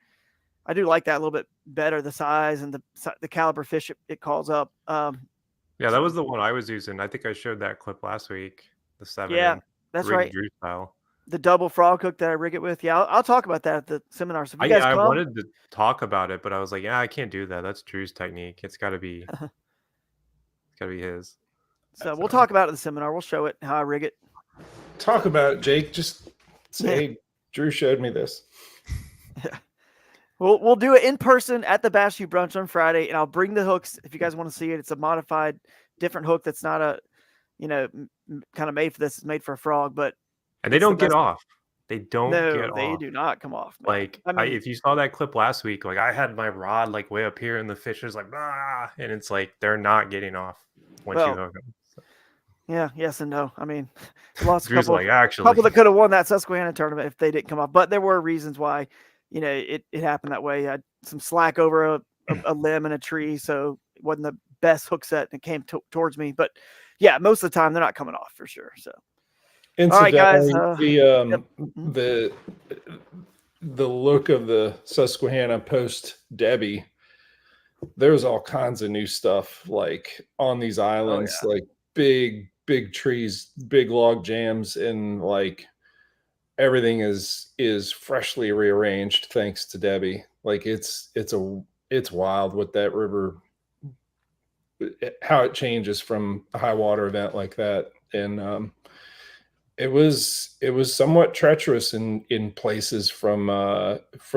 [SPEAKER 4] like that a little bit better, the size and the caliber fish it calls up.
[SPEAKER 5] Yeah, that was the one I was using. I think I showed that clip last week. The 7.
[SPEAKER 4] Yeah, that's right.
[SPEAKER 5] Drew style.
[SPEAKER 4] The double frog hook that I rig it with. Yeah, I'll talk about that at the seminar. So if you guys
[SPEAKER 5] I wanted to talk about it, but I was like, yeah, I can't do that. That's Drew's technique. It's got to be, his.
[SPEAKER 4] So we'll talk about it at the seminar. We'll show it how I rig it.
[SPEAKER 7] Talk about it, Jake. Just say, hey, Drew showed me this.
[SPEAKER 4] Yeah. We'll do it in person at the Bass U brunch on Friday, and I'll bring the hooks if you guys want to see it. It's a modified, different hook that's not a, you know, kind of made for this. It's made for a frog, but.
[SPEAKER 5] And they don't get off. They don't get off.
[SPEAKER 4] They do not come off. Man.
[SPEAKER 5] Like, if you saw that clip last week, like I had my rod like way up here and the fish is like, ah, and it's like they're not getting off once you hook them. So.
[SPEAKER 4] Yeah, yes and no. I mean, lost a
[SPEAKER 5] couple
[SPEAKER 4] that could have won that Susquehanna tournament if they didn't come off. But there were reasons why, you know, it happened that way. I had some slack over a limb and a tree, so it wasn't the best hook set and it came towards me. But yeah, most of the time they're not coming off for sure. So.
[SPEAKER 7] Incidentally,
[SPEAKER 4] All right, guys.
[SPEAKER 7] The look of the Susquehanna post Debbie, there's all kinds of new stuff like on these islands, like big trees, big log jams, and like everything is freshly rearranged thanks to Debbie. Like it's wild what that river, how it changes from a high water event like that. And it was somewhat treacherous in places from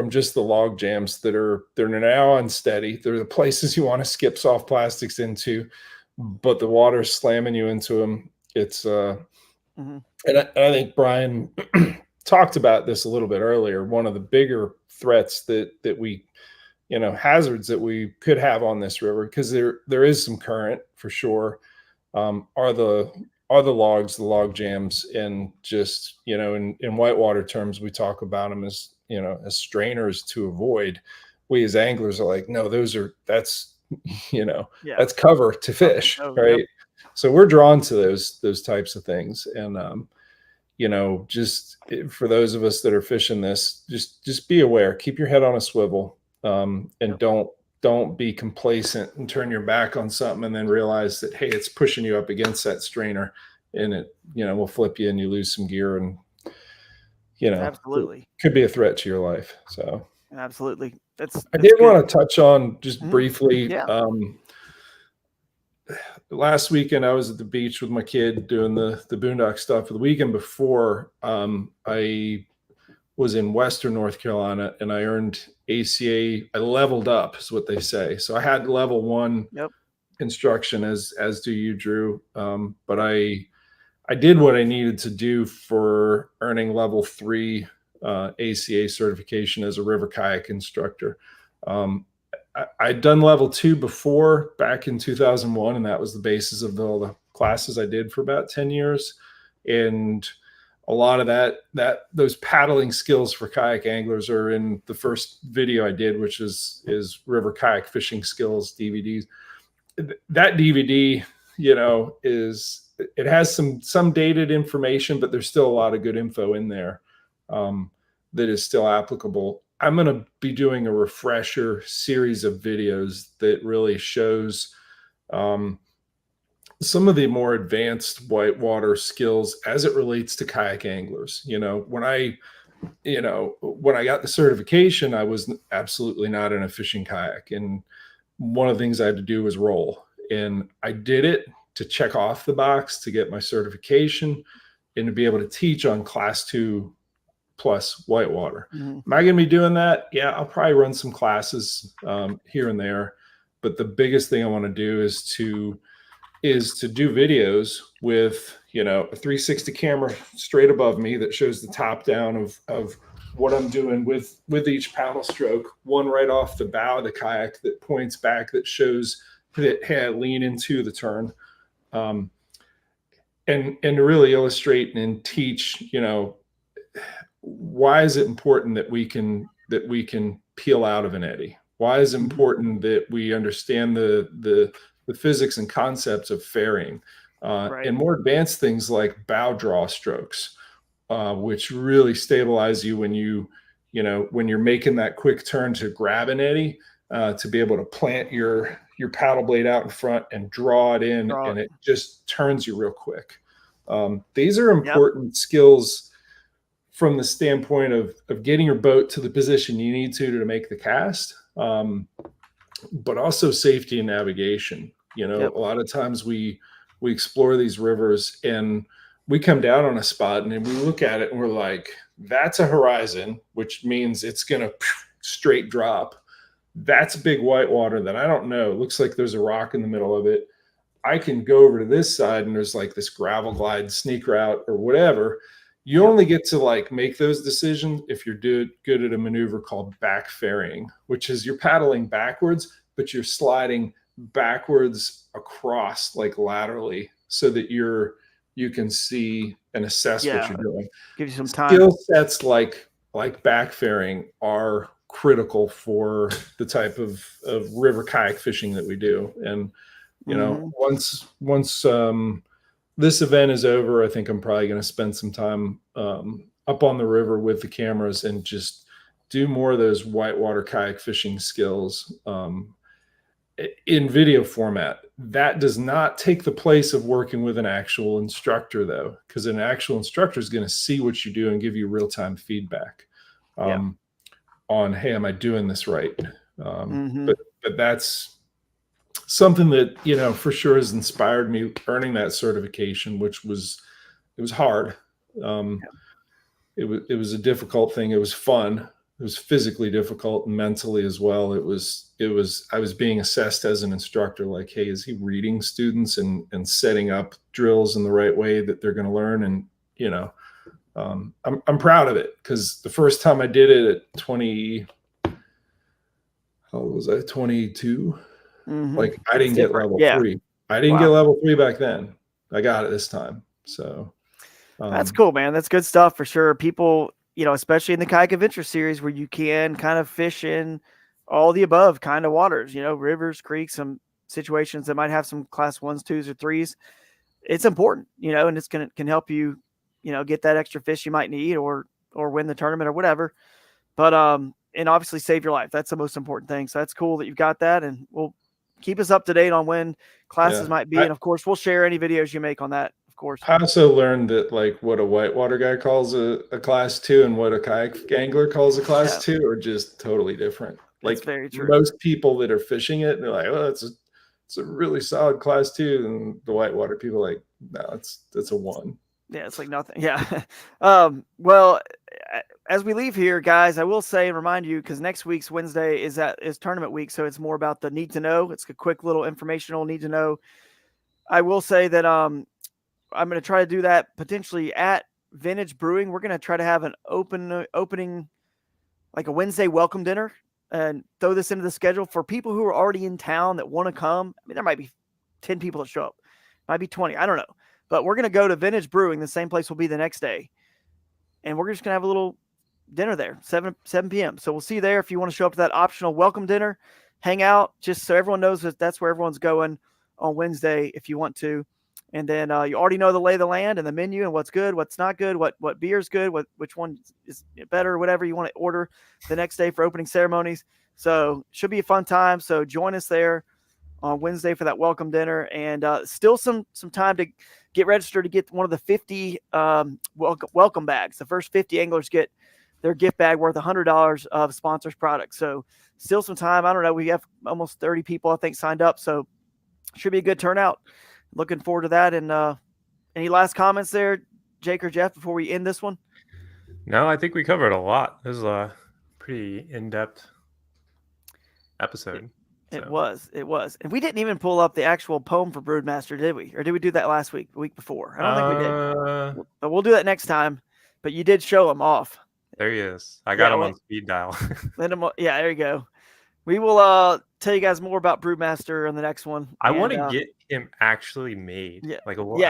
[SPEAKER 7] just the log jams they're now unsteady. They're the places you want to skip soft plastics into, but the water's slamming you into them. It's and I think Brian talked about this a little bit earlier. One of the bigger threats that we, hazards that we could have on this river, because there is some current for sure, are the logs, the log jams, and just, in whitewater terms, we talk about them as, as strainers to avoid. We as anglers are like, no, that's cover to fish, right? Yep. So we're drawn to those types of things. And, just for those of us that are fishing this, just be aware, keep your head on a swivel, and don't be complacent and turn your back on something and then realize that, hey, it's pushing you up against that strainer, and it, will flip you and you lose some gear, and,
[SPEAKER 4] absolutely
[SPEAKER 7] could be a threat to your life. So
[SPEAKER 4] absolutely.
[SPEAKER 7] I did want to touch on just briefly. Last weekend I was at the beach with my kid doing the boondock stuff. The weekend before, I was in Western North Carolina, and I earned ACA. I leveled up, is what they say. So I had level 1 instruction, as do you, Drew. But I did what I needed to do for earning level 3 ACA certification as a river kayak instructor. I'd done level 2 before, back in 2001, and that was the basis of all the classes I did for about 10 years. And a lot of those paddling skills for kayak anglers are in the first video I did, which is River Kayak Fishing Skills DVDs. That DVD, it has some dated information, but there's still a lot of good info in there that is still applicable. I'm going to be doing a refresher series of videos that really shows some of the more advanced whitewater skills as it relates to kayak anglers. When I got the certification, I was absolutely not in a fishing kayak. And one of the things I had to do was roll. And I did it to check off the box to get my certification and to be able to teach on class 2 plus whitewater. Am I going to be doing that? Yeah, I'll probably run some classes here and there. But the biggest thing I want to do is to do videos with, a 360 camera straight above me that shows the top down of what I'm doing with each paddle stroke, one right off the bow of the kayak that points back, that shows that, hey, I lean into the turn. And to really illustrate and teach, why is it important that we can peel out of an eddy? Why is it important that we understand the physics and concepts of ferrying, and more advanced things like bow draw strokes, which really stabilize you when you're making that quick turn to grab an eddy, to be able to plant your paddle blade out in front and draw it in, and it just turns you real quick. These are important skills from the standpoint of getting your boat to the position you need to make the cast, but also safety and navigation. A lot of times we explore these rivers and we come down on a spot and we look at it and we're like, that's a horizon, which means it's going to straight drop. That's big whitewater that I don't know. It looks like there's a rock in the middle of it. I can go over to this side and there's like this gravel glide sneak route or whatever. You only get to make those decisions if you're good at a maneuver called back ferrying, which is you're paddling backwards, but you're sliding backwards across laterally so that you can see and assess what you're doing.
[SPEAKER 4] Give you some time.
[SPEAKER 7] Skill sets like back ferrying are critical for the type of river kayak fishing that we do. And once this event is over, I think I'm probably going to spend some time up on the river with the cameras and just do more of those whitewater kayak fishing skills in video format. That does not take the place of working with an actual instructor, though, because an actual instructor is going to see what you do and give you real-time feedback on, hey, am I doing this right? But that's something that, you know, for sure has inspired me earning that certification, which was, it was hard. It was a difficult thing. It was fun. It was physically difficult and mentally as well. I was being assessed as an instructor, like, hey, is he reading students and setting up drills in the right way that they're going to learn? And, you know, I'm proud of it, because the first time I did it at 20, how old was I? 22. Like, I didn't get level 3. I didn't get level 3 back then. I got it this time. So
[SPEAKER 4] that's cool, man. That's good stuff for sure. People, you know, especially in the Kayak Adventure series, where you can kind of fish in all the above kind of waters, you know, rivers, creeks, some situations that might have some class 1s, 2s, or 3s. It's important, you know, and it's can help you, you know, get that extra fish you might need, or win the tournament or whatever. But and obviously save your life. That's the most important thing. So that's cool that you've got that, and we'll keep us up to date on when classes might be. And of course, we'll share any videos you make on that. Of course.
[SPEAKER 7] I also learned that, like, what a whitewater guy calls a class 2 and what a kayak angler calls a class 2 are just totally different. Like,
[SPEAKER 4] that's very true.
[SPEAKER 7] Most people that are fishing it, they're like, oh, it's a really solid class 2. And the whitewater people are like, no, it's a 1.
[SPEAKER 4] Yeah, it's like nothing. Yeah. Well, as we leave here, guys, I will say and remind you, because next week's Wednesday is tournament week, so it's more about the need to know. It's a quick little informational need to know. I will say that I'm going to try to do that potentially at Vintage Brewing. We're going to try to have an opening, like a Wednesday welcome dinner, and throw this into the schedule for people who are already in town that want to come. I mean, there might be 10 people that show up, might be 20. I don't know. But we're going to go to Vintage Brewing. The same place will be the next day. And we're just going to have a little dinner there, 7 p.m. So we'll see you there if you want to show up to that optional welcome dinner, hang out, just so everyone knows that that's where everyone's going on Wednesday if you want to. And then you already know the lay of the land and the menu and what's good, what's not good, what beer's good, which one is better, whatever you want to order the next day for opening ceremonies. So should be a fun time. So join us there on Wednesday for that welcome dinner. And still some time to get registered to get one of the 50 welcome bags. The first 50 anglers get their gift bag worth $100 of sponsors products. So still some time. I don't know. We have almost 30 people, I think, signed up. So should be a good turnout. Looking forward to that. And any last comments there, Jake or Jeff, before we end this one?
[SPEAKER 5] No, I think we covered a lot. This is a pretty in-depth episode.
[SPEAKER 4] It was. And we didn't even pull up the actual poem for Broodmaster, did we? Or did we do that last week, the week before? I don't think we did. But we'll do that next time. But you did show him off.
[SPEAKER 5] There he is. I got him on speed dial.
[SPEAKER 4] Yeah, there you go. We will tell you guys more about Broodmaster in the next one.
[SPEAKER 5] I want to get him actually made.
[SPEAKER 4] Yeah,
[SPEAKER 5] like a little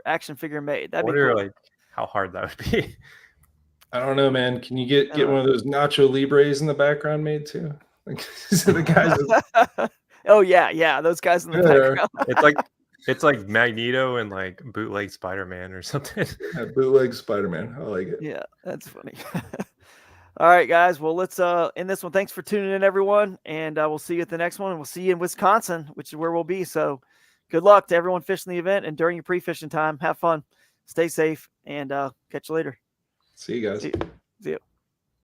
[SPEAKER 4] action figure made. That'd
[SPEAKER 5] be
[SPEAKER 4] cool.
[SPEAKER 5] Like how hard that would be.
[SPEAKER 7] I don't know, man. Can you get one of those Nacho Libres in the background made too? Like, the guys
[SPEAKER 4] oh yeah, those guys in the background.
[SPEAKER 5] it's like Magneto and like bootleg Spider-Man or something.
[SPEAKER 7] Yeah, bootleg Spider-Man. I like it.
[SPEAKER 4] Yeah, that's funny. All right, guys. Well, let's end this one. Thanks for tuning in, everyone, and we'll see you at the next one. And we'll see you in Wisconsin, which is where we'll be. So, good luck to everyone fishing the event, and during your pre-fishing time, have fun, stay safe, and catch you later.
[SPEAKER 7] See you guys.
[SPEAKER 4] See you.